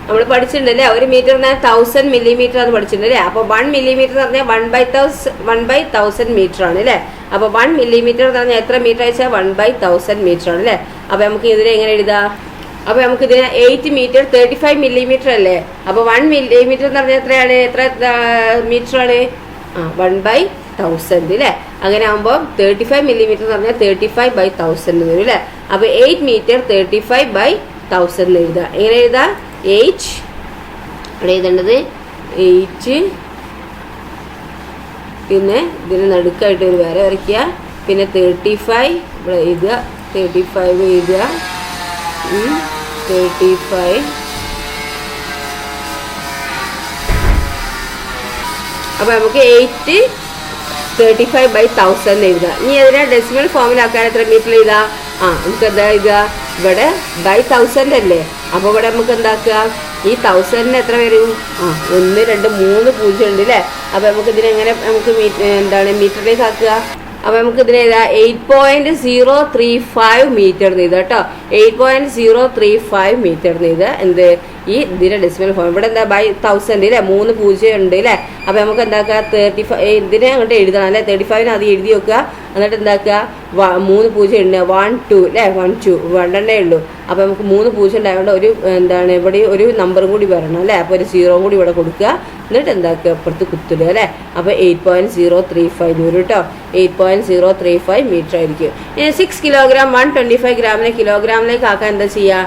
നമ്മൾ പഠിച്ചിട്ടുണ്ടല്ലേ, 1 മീറ്റർ എന്ന് പറഞ്ഞാൽ 1000 മില്ലിമീറ്റർ എന്ന് പഠിച്ചിട്ടുണ്ടല്ലേ. അപ്പോൾ 1 മില്ലിമീറ്റർ എന്ന് പറഞ്ഞാൽ 1/1000 മീറ്റർ ആണ് അല്ലേ. അപ്പോൾ 1 മില്ലിമീറ്റർ എന്ന് പറഞ്ഞാൽ എത്ര മീറ്റർ അയച്ചാൽ 1/1000 മീറ്റർ ആണ് അല്ലേ. അപ്പോൾ നമുക്ക് ഇതിനെ എങ്ങനെ എഴുതാം? അപ്പോൾ നമുക്ക് ഇതിന് 8 മീറ്റർ 35 മില്ലിമീറ്റർ അല്ലേ. അപ്പോൾ 1 മില്ലിമീറ്റർ എന്ന് പറഞ്ഞാൽ എത്രയാണ്, എത്ര മീറ്റർ ആണ്? 1/1000 അല്ലേ. അങ്ങനെ ആകുമ്പോൾ 35 മില്ലിമീറ്റർ എന്ന് പറഞ്ഞാൽ 35/1000 വരും അല്ലേ. അപ്പോൾ 8 മീറ്റർ 35/1000 എഴുതുക. എങ്ങനെ എഴുതുക? 8 ഇവിടെ എഴുതേണ്ടത് 8, പിന്നെ ഇതിന് നടുക്കായിട്ട് ഒരു വര വരയ്ക്കുക, പിന്നെ 35 ഇവിടെ എഴുതുക, 35 എഴുതുക, 35. അപ്പോൾ നമുക്ക് 8 35/1000 എഴുതുക. ഇനി അതിനെ ഡെസിമൽ ഫോമിലാക്കാൻ എത്ര മീറ്റർ എഴുതാം? നമുക്ക് എന്താ എഴുതുക? ഇവിടെ 1000 അല്ലേ. അപ്പോൾ ഇവിടെ നമുക്ക് എന്താക്കുക? ഈ 1000 എത്ര വരും? 1 2 3 പൂജ്യം ഉണ്ട് അല്ലേ. അപ്പോൾ നമുക്ക് ഇതിനെങ്ങനെ നമുക്ക് എന്താണ് മീറ്ററിലേക്ക് ആക്കുക? അപ്പോൾ നമുക്ക് ഇതിനെ എഴുതാം 8.035 മീറ്റർ എഴുതാം കേട്ടോ. 8.035 മീറ്റർ എഴുതുക. എന്ത് ഈ ഇതിൻ്റെ ഡെസിമൽ ഫോം ഇവിടെ എന്താ 1000 അല്ലേ, 3 പൂജ്യം ഉണ്ട് അല്ലേ. അപ്പോൾ നമുക്ക് എന്താക്കുക? 35 ഇതിനെ അങ്ങോട്ട് എഴുതണം അല്ലേ. 35 അത് എഴുതി വെക്കുക. എന്നിട്ട് എന്താക്കുക? 3 പൂജ്യം ഉണ്ട്, 1 2 അല്ലേ, 1 2 1 ഉള്ളൂ. അപ്പോൾ നമുക്ക് 3 പൂജ്യം ഉണ്ടായതുകൊണ്ട് ഒരു എന്താണ് ഇവിടെ ഒരു നമ്പറും കൂടി വരണം അല്ലേ. അപ്പോൾ ഒരു 0 കൂടി ഇവിടെ കൊടുക്കുക. എന്നിട്ട് എന്താക്കുക? അപ്പുറത്ത് കുത്തിടുക അല്ലേ. അപ്പോൾ 8.035 വരും കേട്ടോ. 8.035 മീറ്റർ ആയിരിക്കും. ഇനി 6 കിലോഗ്രാം 125 ഗ്രാമിനെ കിലോഗ്രാമിലേക്ക് ആക്കാൻ എന്താ ചെയ്യുക?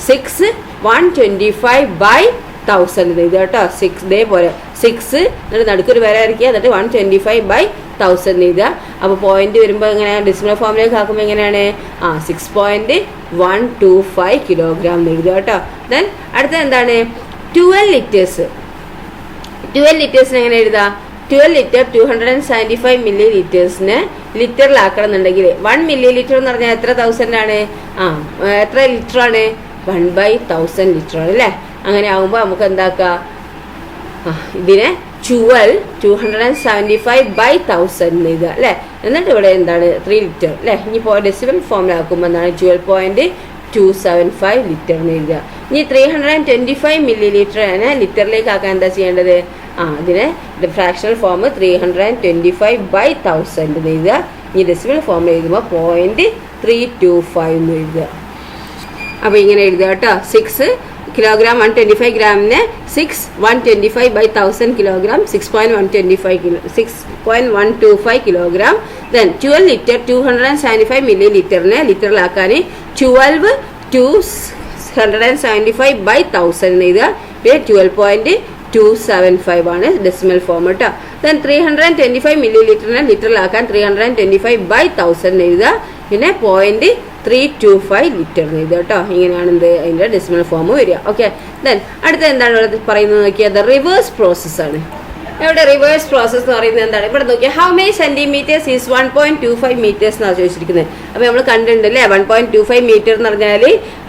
6 125/1000 ഇത് കേട്ടോ. 6 ഇതേപോലെ 6 എന്നിട്ട് നടുക്കൊരു വര വരയ്ക്കുക, എന്നിട്ട് 125/1000 എഴുതുക. അപ്പോൾ പോയിന്റ് വരുമ്പോൾ എങ്ങനെ ഡെസിമൽ ഫോമിലേക്ക് ആക്കുമ്പോൾ എങ്ങനെയാണ്? 6.125 കിലോഗ്രാം എഴുതുക കേട്ടോ. ദെൻ അടുത്ത എന്താണ്? 12 ലിറ്റേഴ്സ്. 12 ലിറ്റേഴ്സിന് എങ്ങനെ എഴുതുക? 12 ലിറ്റർ 275 മില്ലി ലിറ്റേഴ്സിന് ലിറ്ററിലാക്കണം എന്നുണ്ടെങ്കിൽ 1 മില്ലി ലിറ്റർ എന്ന് പറഞ്ഞാൽ എത്ര 1000 ആണ്? എത്ര ലിറ്റർ ആണ്? 1/1000 ലിറ്റർ ആണ് അല്ലേ. അങ്ങനെ ആകുമ്പോൾ നമുക്ക് എന്താക്കുക? ഇതിനെ 275/1000 എഴുതുക അല്ലേ. എന്നിട്ട് ഇവിടെ എന്താണ് 3 ലിറ്റർ അല്ലേ. ഇനിയിപ്പോൾ ഡെസിമൽ ഫോമിലാക്കുമ്പോൾ എന്താണ് 12.275 ലിറ്റർ എഴുതുക. ഇനി 325 മില്ലി ലിറ്ററാണ് ലിറ്ററിലേക്ക് ആക്കാൻ എന്താ ചെയ്യേണ്ടത്? ഇതിനെ ഫ്രാക്ഷണൽ ഫോം 325/1000 എഴുതുക. ഇനി ഡെസിമൽ ഫോമിൽ എഴുതുമ്പോൾ 0.325 എന്ന് എഴുതുക. അപ്പോൾ ഇങ്ങനെ എഴുതുക കേട്ടോ. 6 കിലോഗ്രാം 125 ഗ്രാമിന് 6 125/1000 കിലോഗ്രാം 6.125 കിലോഗ്രാം. ദെൻ 12 ലിറ്റർ 275 മില്ലി ലിറ്ററിനെ ലിറ്ററിലാക്കാൻ 12 275/1000 എഴുതുക. പിന്നെ 12.275 ആണ് ഡെസിമൽ ഫോം കേട്ടോ. ദെൻ 325 മില്ലി ലിറ്ററിനെ ലിറ്ററിലാക്കാൻ 325/1000 എഴുതുക. പിന്നെ 0.325 ലിറ്റർ എഴുതുക കേട്ടോ. ഇങ്ങനെയാണ് എന്ത് അതിൻ്റെ ഡെസിമൽ ഫോം വരിക. ഓക്കെ. ദെൻ അടുത്ത എന്താണ് ഇവിടെ പറയുന്നത് നോക്കിയാൽ റിവേഴ്സ് പ്രോസസ്സാണ്. ഇവിടെ റിവേഴ്സ് പ്രോസസ് എന്ന് പറയുന്നത് എന്താണ്? ഇവിടെ നോക്കിയാൽ how many centimetres is 1.25 metres എന്നാണ് ചോദിച്ചിരിക്കുന്നത്. അപ്പോൾ നമ്മൾ കണ്ടിട്ടുണ്ട് അല്ലേ, 1.25 മീറ്റർ എന്ന് പറഞ്ഞാൽ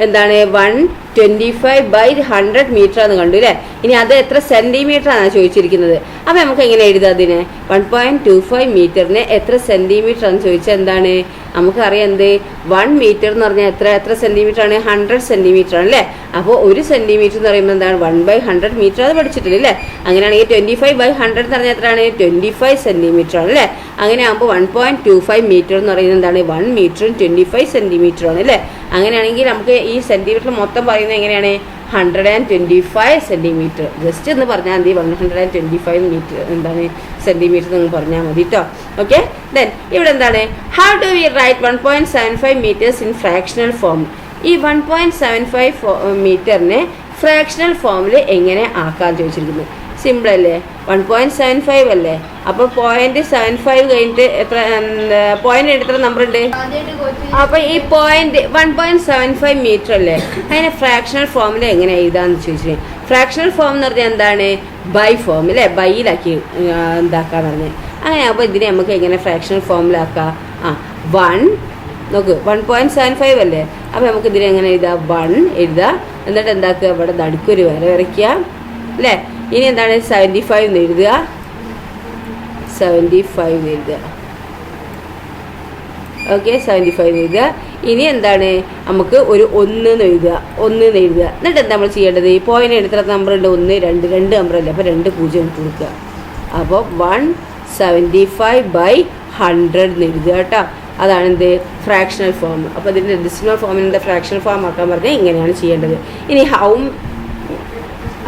എന്താണ് 1 25/100 മീറ്റർ എന്ന് കണ്ടു അല്ലേ. ഇനി അത് എത്ര സെന്റിമീറ്റർ ആണ് ചോദിച്ചിരിക്കുന്നത്. അപ്പൊ നമുക്ക് എങ്ങനെ എഴുതാം അതിന്? 1.25 മീറ്ററിന് എത്ര സെന്റിമീറ്റർ എന്ന് ചോദിച്ചാൽ എന്താണ് നമുക്കറിയാം. എന്ത് 1 മീറ്റർ എന്ന് പറഞ്ഞാൽ എത്ര സെന്റിമീറ്റർ ആണ്? 100 സെന്റിമീറ്റർ ആണ് അല്ലേ. അപ്പോൾ 1 സെന്റിമീറ്റർ എന്ന് പറയുമ്പോൾ എന്താണ് 1/100 മീറ്റർ. അത് പഠിച്ചിട്ടില്ല അല്ലേ. അങ്ങനെയാണെങ്കിൽ 25/100 എന്ന് പറഞ്ഞാൽ എത്രയാണ്? 25 സെന്റിമീറ്റർ ആണ് അല്ലേ. അങ്ങനെ ആകുമ്പോൾ 1.25 മീറ്റർ എന്ന് പറയുന്നത് എന്താണ്? 1 മീറ്ററും 25 സെന്റിമീറ്റർ ആണ് അല്ലേ. അങ്ങനെയാണെങ്കിൽ നമുക്ക് ഈ സെന്റിമീറ്റർ മൊത്തം പറയുന്നത് എങ്ങനെയാണ്? 125 സെന്റിമീറ്റർ. ജസ്റ്റ് എന്ന് പറഞ്ഞാൽ മതി 125 മീറ്റർ എന്താണ് സെന്റിമീറ്റർ എന്ന് പറഞ്ഞാൽ മതി കേട്ടോ. ഓക്കെ. ദെൻ ഇവിടെ എന്താണ്? How do we write 1.75 metres in fractional form? ഈ 1.75 മീറ്ററിനെ ഫ്രാക്ഷണൽ ഫോമിൽ എങ്ങനെ ആക്കാൻ ചോദിച്ചിരിക്കുന്നു. സിമ്പിൾ അല്ലേ. 1.75 അല്ലേ. അപ്പോൾ 0.75 കഴിഞ്ഞിട്ട് എത്ര പോയിന്റ് എത്ര നമ്പർ ഉണ്ട്? അപ്പോൾ ഈ 1.75 മീറ്റർ അല്ലേ. അതിനെ ഫ്രാക്ഷണൽ ഫോമിൽ എങ്ങനെ എഴുതാന്ന് ചോദിച്ചു. ഫ്രാക്ഷണൽ ഫോം എന്ന് പറഞ്ഞാൽ എന്താണ്? ബൈ ഫോം അല്ലേ. ബൈയിലാക്കി എന്താക്കാന്ന് പറഞ്ഞത്. അങ്ങനെ അപ്പോൾ ഇതിനെ നമുക്ക് എങ്ങനെ ഫ്രാക്ഷണൽ ഫോമിലാക്കാം? 1 നോക്ക് 1.75 അല്ലേ. അപ്പോൾ നമുക്ക് ഇതിനെ എങ്ങനെ എഴുതാം? 1 എഴുതാം. എന്നിട്ട് എന്താക്കുക? ഇവിടെ നടുക്കൊരു വര വരയ്ക്കുക അല്ലേ. ഇനി എന്താണ്? 75 എന്ന് എഴുതുക. 75 എഴുതുക. ഓക്കെ. 75 എഴുതുക. ഇനി എന്താണ്? നമുക്ക് ഒരു 1 എന്ന് എഴുതുക. 1 എന്ന് എഴുതുക. എന്നിട്ട് എന്താ നമ്മൾ ചെയ്യേണ്ടത്? ഈ പോയിന്റ് എത്ര നമ്പർ ഉണ്ട്? 1 2 നമ്പർ അല്ലേ. അപ്പോൾ 2 0 ഇട്ട് കൊടുക്കുക. അപ്പോൾ 175/100 എന്ന് എഴുതുക കേട്ടോ. അതാണ് എന്ത്? Fractional form. അപ്പോൾ ഇതിൻ്റെ ഡെസിമൽ ഫോമിൻ്റെ ഫ്രാക്ഷണൽ ഫോം ആക്കാൻ പറഞ്ഞാൽ ഇങ്ങനെയാണ് ചെയ്യേണ്ടത്. ഇനി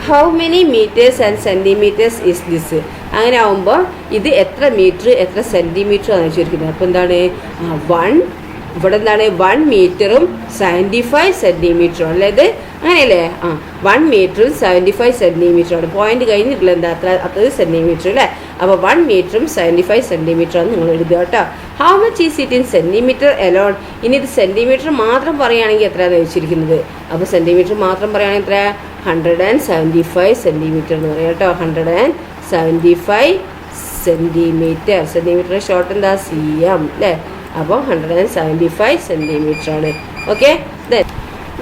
how many metres and centimetres is this? അങ്ങനെ ആകുമ്പോൾ ഇത് എത്ര മീറ്റർ എത്ര സെൻറ്റിമീറ്റർ ആണ് ചോദിക്കുന്നത്. അപ്പോൾ എന്താണ്? 1 ഇവിടെ എന്താണ്? 1 മീറ്ററും 75 സെൻറ്റിമീറ്ററും അല്ലേ ഇത്. അങ്ങനെയല്ലേ. 1 മീറ്ററും 75 സെൻറ്റിമീറ്ററാണ്. പോയിന്റ് കഴിഞ്ഞിട്ടില്ല എന്താ അത്ര സെൻറ്റിമീറ്റർ അല്ലേ. അപ്പോൾ 1 മീറ്ററും 75 സെൻറ്റിമീറ്ററാണ് നിങ്ങൾ എഴുതുക കേട്ടോ. How much is it in centimetre alone? ഇനി ഇത് സെൻറ്റിമീറ്റർ മാത്രം പറയുകയാണെങ്കിൽ എത്രയാണ് വെച്ചിരിക്കുന്നത്? അപ്പോൾ സെൻറ്റിമീറ്റർ മാത്രം പറയുകയാണെങ്കിൽ എത്ര? 175 സെൻറ്റിമീറ്റർ എന്ന് പറയാം കേട്ടോ. 175 സെൻറ്റിമീറ്റർ. സെൻറ്റിമീറ്റർ ഷോർട്ട് എന്താ? CM അല്ലേ. അപ്പോൾ 175 സെൻറ്റിമീറ്റർ ആണ്. Okay.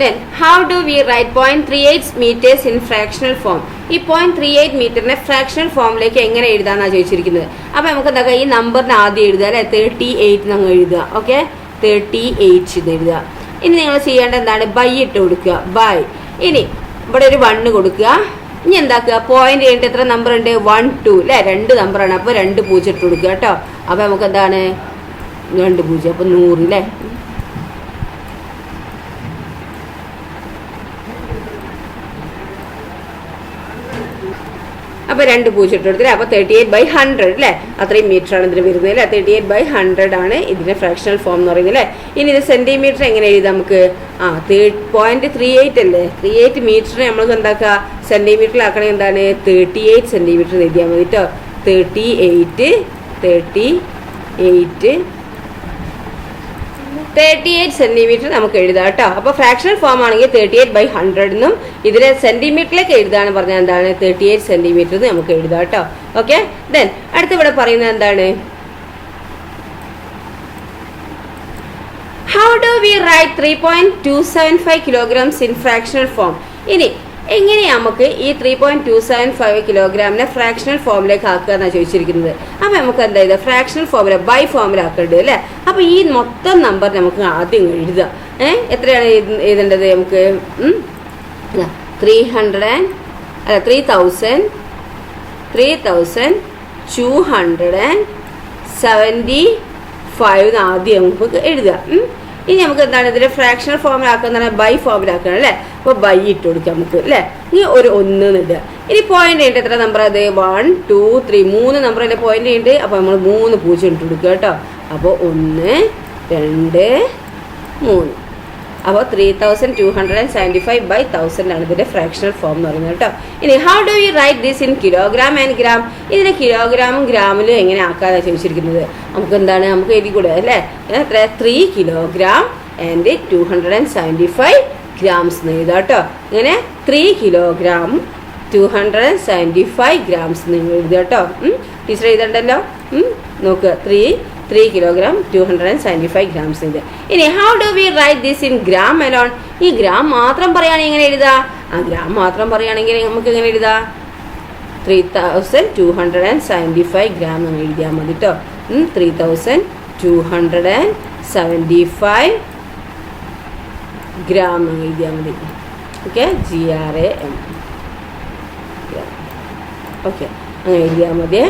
Then how do we write 0.38 meters in fractional form? ഈ 0.38 മീറ്ററിനെ ഫ്രാക്ഷണൽ ഫോമിലേക്ക് എങ്ങനെ എഴുതാന്നാണ് ചോദിച്ചിരിക്കുന്നത്. അപ്പോൾ നമുക്ക് എന്താ ഈ നമ്പറിന് ആദ്യം എഴുതുക അല്ലേ. 38 നമ്മൾ എഴുതുക. ഓക്കെ. 38 എന്ന് എഴുതുക. ഇനി നിങ്ങൾ ചെയ്യേണ്ടത് എന്താണ്? ബൈ ഇട്ട് കൊടുക്കുക. ബൈ. ഇനി ഇവിടെ ഒരു 1 കൊടുക്കുക. ഇനി എന്താക്കുക? പോയിന്റ് കഴിഞ്ഞിട്ട് എത്ര നമ്പർ ഉണ്ട്? 1 2 അല്ലേ. 2 നമ്പറാണ്. അപ്പോൾ 2 0 ഇട്ട് കൊടുക്കുക കേട്ടോ. അപ്പോൾ നമുക്ക് എന്താണ്? 2 0. അപ്പോൾ 100 അല്ലേ. അപ്പോൾ 2 0 ഇട്ട് കൊടുത്തില്ലേ. അപ്പോൾ 38/100 അല്ലേ. അത്രയും മീറ്ററാണ് ഇതിന് വരുന്നത് അല്ലേ. 38/100 ആണ് ഇതിൻ്റെ ഫ്രാക്ഷണൽ ഫോം എന്ന് പറയുന്നത് അല്ലേ. ഇനി ഇത് സെൻറ്റിമീറ്റർ എങ്ങനെ എഴുതാം നമുക്ക്? 0.38 അല്ലേ. 38 മീറ്ററിനെ നമ്മൾക്ക് എന്താക്കുക? സെൻറ്റിമീറ്ററിലാക്കണമെങ്കിൽ എന്താണ്? 38 സെൻറ്റിമീറ്റർ എഴുതിയാൽ മതി കേട്ടോ. 38 സെൻറ്റിമീറ്റർ നമുക്ക് എഴുതാം കേട്ടോ. അപ്പോൾ ഫ്രാക്ഷണൽ ഫോം ആണെങ്കിൽ 38/100 എന്നും ഇതിനെ സെൻറ്റിമീറ്ററിലേക്ക് എഴുതാന്ന് പറഞ്ഞാൽ എന്താണ്? 38 സെൻറ്റിമീറ്റർ എന്ന് നമുക്ക് എഴുതാം കേട്ടോ. ഓക്കെ. ദെൻ അടുത്ത് ഇവിടെ പറയുന്നത് എന്താണ്? How do we write 3.275 kilograms in fractional form? ഇനി എങ്ങനെയാണ് നമുക്ക് ഈ 3.275 കിലോഗ്രാമിനെ ഫ്രാക്ഷണൽ ഫോമിലേക്ക് ആക്കുക എന്നാണ് ചോദിച്ചിരിക്കുന്നത്. അപ്പോൾ നമുക്ക് എന്താ ചെയ്താൽ ഫ്രാക്ഷണൽ ഫോമിൽ ബൈ ഫോമിലാക്കേണ്ടത് അല്ലേ. അപ്പോൾ ഈ മൊത്തം നമ്പർ നമുക്ക് ആദ്യം എഴുതുക. എത്രയാണ് എഴുതേണ്ടത്? നമുക്ക് 3275 ആദ്യം നമുക്ക് എഴുതുക. ഇനി നമുക്ക് എന്താണ് ഇതിൻ്റെ ഫ്രാക്ഷണൽ ഫോമിലാക്കുന്ന ബൈ ഫോമിലാക്കണം അല്ലേ. അപ്പോൾ ബൈ ഇട്ട് കൊടുക്കാം നമുക്ക് അല്ലേ. ഇനി ഒരു 1 ഇടുക. ഇനി പോയിന്റ് കഴിഞ്ഞിട്ട് എത്ര നമ്പർ? അത് 1 2 3 3 നമ്പർ അല്ലേ പോയിന്റ് കഴിഞ്ഞിട്ട്. അപ്പോൾ നമ്മൾ 3 0 ഇട്ട് കൊടുക്കുക കേട്ടോ. അപ്പോൾ 1 2 3. അപ്പോൾ 3275/1000 ആണ് ഇതിൻ്റെ ഫ്രാക്ഷണൽ ഫോം എന്ന് പറയുന്നത് കേട്ടോ. ഇനി how do you write this in kilogram and gram? ഇതിനെ കിലോഗ്രാമും ഗ്രാമിലും എങ്ങനെ ആക്കാനാണ് ചോദിച്ചിരിക്കുന്നത്. നമുക്ക് എന്താണ്? നമുക്ക് എഴുതി കൂടെ അല്ലേ. 3 കിലോഗ്രാം ആൻഡ് 275 ഗ്രാംസ് എന്ന് എഴുതാം കേട്ടോ. ഇങ്ങനെ 3 കിലോഗ്രാം 275 ഗ്രാംസ് നിങ്ങൾ എഴുതുക കേട്ടോ. ടീച്ചർ എഴുതണ്ടല്ലോ. നോക്കുക. 3 കിലോഗ്രാം 275 ഗ്രാംസ് ഇത്. ഇനി how do we write this in gram alone? ഈ ഗ്രാം മാത്രം പറയുകയാണെങ്കിൽ എങ്ങനെ എഴുതാ? ഗ്രാം മാത്രം പറയുകയാണെങ്കിൽ നമുക്ക് എങ്ങനെ എഴുതാ? 3275 ഗ്രാം എന്ന് എഴുതിയാൽ മതി കേട്ടോ. 3275 ഗ്രാം എന്ന് എഴുതിയാൽ മതി. Okay, GRAM. ഓക്കെ, അങ്ങനെ എഴുതിയാൽ മതിയേ.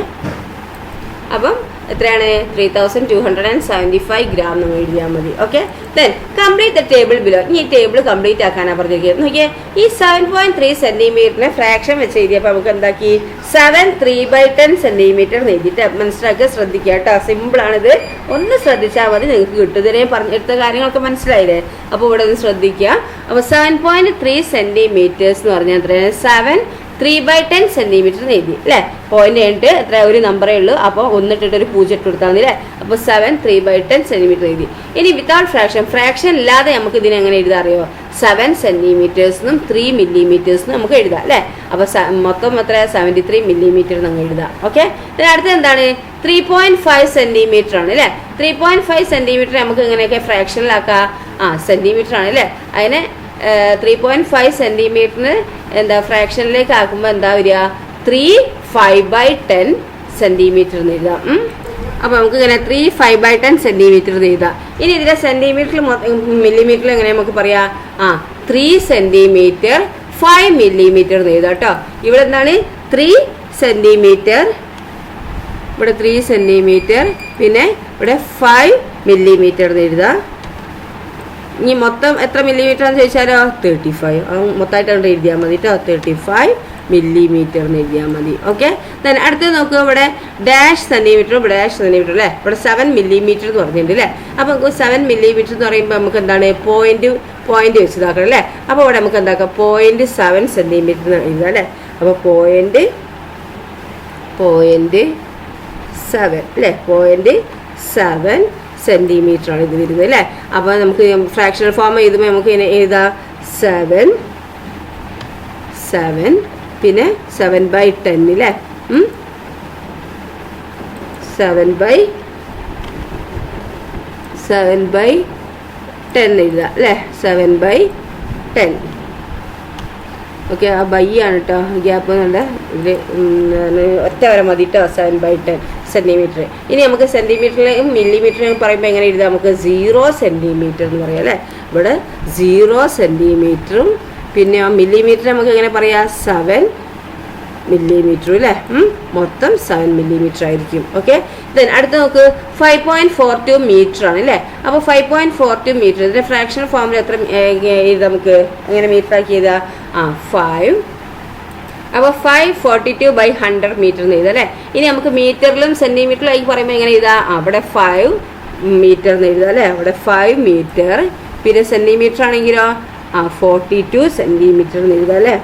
അപ്പം എത്രയാണ്? 3275 ഗ്രാം നമ്മൾ എഴുതിയാൽ മതി. Okay, then complete the table below. ഇനി ഈ ടേബിൾ കംപ്ലീറ്റ് ആക്കാനാണ് പറഞ്ഞിരിക്കുന്നത്. നോക്കിയേ, ഈ 7.3 സെന്റിമീറ്ററിനെ ഫ്രാക്ഷൻ വെച്ച് എഴുതിയപ്പോൾ നമുക്ക് എന്താക്കി? 7 3/10 സെന്റിമീറ്റർ എഴുതിയിട്ട് മനസ്സിലാക്കുക. ശ്രദ്ധിക്കുക കേട്ടോ, സിമ്പിളാണിത്. ഒന്ന് ശ്രദ്ധിച്ചാൽ മതി, നിങ്ങൾക്ക് കിട്ടും. ഇതിനെ പറഞ്ഞെടുത്ത കാര്യങ്ങളൊക്കെ മനസ്സിലായില്ലേ? അപ്പോൾ ഇവിടെ ഒന്ന് ശ്രദ്ധിക്കുക. അപ്പോൾ 7.3 സെന്റിമീറ്റേഴ്സ് എന്ന് പറഞ്ഞാൽ എത്രയാണ്? 7 3/10 സെന്റിമീറ്റർ എഴുതി അല്ലേ? പോയിന്റ് കഴിഞ്ഞിട്ട് എത്ര ഒരു നമ്പറേ ഉള്ളൂ. അപ്പോൾ ഒന്നിട്ടിട്ട് ഒരു 0 ഇട്ട് കൊടുത്താൽ മതി അല്ലേ? അപ്പോൾ 7 3/10 സെന്റിമീറ്റർ എഴുതി. ഇനി വിത്തൗട്ട് ഫ്രാക്ഷൻ ഇല്ലാതെ നമുക്ക് ഇതിനെ എങ്ങനെ എഴുതാൻ അറിയോ? 7 സെന്റിമീറ്റേഴ്സിനും 3 മില്ലിമീറ്റേഴ്സിനും നമുക്ക് എഴുതാം അല്ലേ? അപ്പോൾ മൊത്തം എത്ര? 73 മില്ലിമീറ്റർ നമ്മൾ എഴുതാം. ഓക്കെ, അടുത്തത് എന്താണ്? 3.5 സെന്റിമീറ്റർ ആണ് അല്ലേ? 3.5 സെന്റിമീറ്റർ നമുക്ക് എങ്ങനെയൊക്കെ ഫ്രാക്ഷനിലാക്കാം? സെന്റിമീറ്റർ ആണ് അല്ലേ? അതിനെ 3.5 സെന്റിമീറ്ററിന് എന്താ ഫ്രാക്ഷനിലേക്ക് ആക്കുമ്പോൾ എന്താ വരിക? 3/5/10 സെന്റിമീറ്റർ എന്ന് എഴുതാം. അപ്പോൾ നമുക്ക് ഇങ്ങനെ 3/5/10 സെന്റിമീറ്റർ എഴുതാം. ഇനി ഇതിലെ സെന്റിമീറ്ററിൽ മില്ലിമീറ്ററിൽ എങ്ങനെ നമുക്ക് പറയാം? 3 സെന്റിമീറ്റർ 5 മില്ലിമീറ്റർ എന്ന് എഴുതാം കേട്ടോ. ഇവിടെ എന്താണ്? 3 സെന്റിമീറ്റർ, ഇവിടെ 3 സെന്റിമീറ്റർ, പിന്നെ ഇവിടെ 5 മില്ലിമീറ്റർ എന്ന് എഴുതാം. ഇനി മൊത്തം എത്ര മില്ലിമീറ്റർ എന്ന് ചോദിച്ചാലോ? 35. മൊത്തമായിട്ട് എഴുതിയാൽ മതി കേട്ടോ. 35 മില്ലിമീറ്റർ എന്ന് എഴുതിയാൽ മതി. ഓക്കെ, ദെൻ അടുത്തത് നോക്കുക. ഇവിടെ ഡാഷ് സെന്റിമീറ്റർ, ഡാഷ് സെന്റിമീറ്റർ അല്ലേ? ഇവിടെ 7 മില്ലിമീറ്റർ എന്ന് പറഞ്ഞിട്ടുണ്ട് അല്ലേ? അപ്പോൾ നമുക്ക് 7 മില്ലിമീറ്റർ എന്ന് പറയുമ്പോൾ നമുക്ക് എന്താണ്? പോയിന്റ് വെച്ചതാക്കണം അല്ലേ? അപ്പോൾ ഇവിടെ നമുക്ക് എന്താക്കാം? 0.7 സെന്റിമീറ്റർ എന്ന് എഴുതാം അല്ലേ? അപ്പോൾ 0.7 അല്ലേ? 0.7 സെന്റിമീറ്റർ ആണ് ഇത് വരുന്നത് അല്ലേ? അപ്പോൾ നമുക്ക് ഫ്രാക്ഷണൽ ഫോം എഴുതുമ്പോൾ നമുക്ക് ഇങ്ങനെ എഴുതാം 7 പിന്നെ 7/10 അല്ലേ? 7/10 എഴുതാം അല്ലേ? 7/10. ഓക്കെ, ആ ബൈ ആണ് കേട്ടോ, ഗ്യാപ്പ് നല്ല ഇതിൽ ഒറ്റ വരെ മതി കേട്ടോ. 7/10 സെന്റിമീറ്റർ. ഇനി നമുക്ക് സെന്റിമീറ്ററിലും മില്ലിമീറ്ററിലും പറയുമ്പോൾ എങ്ങനെ എഴുതാം? നമുക്ക് 0 സെന്റിമീറ്റർ എന്ന് പറയാം അല്ലേ? ഇവിടെ 0 സെന്റിമീറ്ററും പിന്നെ മില്ലിമീറ്റർ നമുക്ക് എങ്ങനെ പറയാം? 7 മില്ലിമീറ്റർ അല്ലേ? മൊത്തം 7 മില്ലിമീറ്റർ ആയിരിക്കും. ഓക്കെ, ദെൻ അടുത്ത് നോക്ക്. 5.42 മീറ്റർ ആണ് അല്ലേ? അപ്പോൾ 5.42 മീറ്റർ ഇതിന്റെ ഫ്രാക്ഷണൽ ഫോമിൽ എത്ര എഴുതാം? നമുക്ക് എങ്ങനെ മീറ്റർ ആക്കി എഴുതാം? 5. അപ്പോൾ 542/100 മീറ്റർ എന്ന് എഴുതാം അല്ലേ? ഇനി നമുക്ക് മീറ്ററിലും സെന്റിമീറ്ററിലും ആയി പറയുമ്പോൾ എങ്ങനെ എഴുതാം? അവിടെ 5 മീറ്റർ എന്ന് എഴുതാം അല്ലേ? അവിടെ 5 മീറ്റർ. പിന്നെ സെന്റിമീറ്റർ ആണെങ്കിലോ 42 സെന്റിമീറ്റർ എന്ന് എഴുതാം അല്ലേ?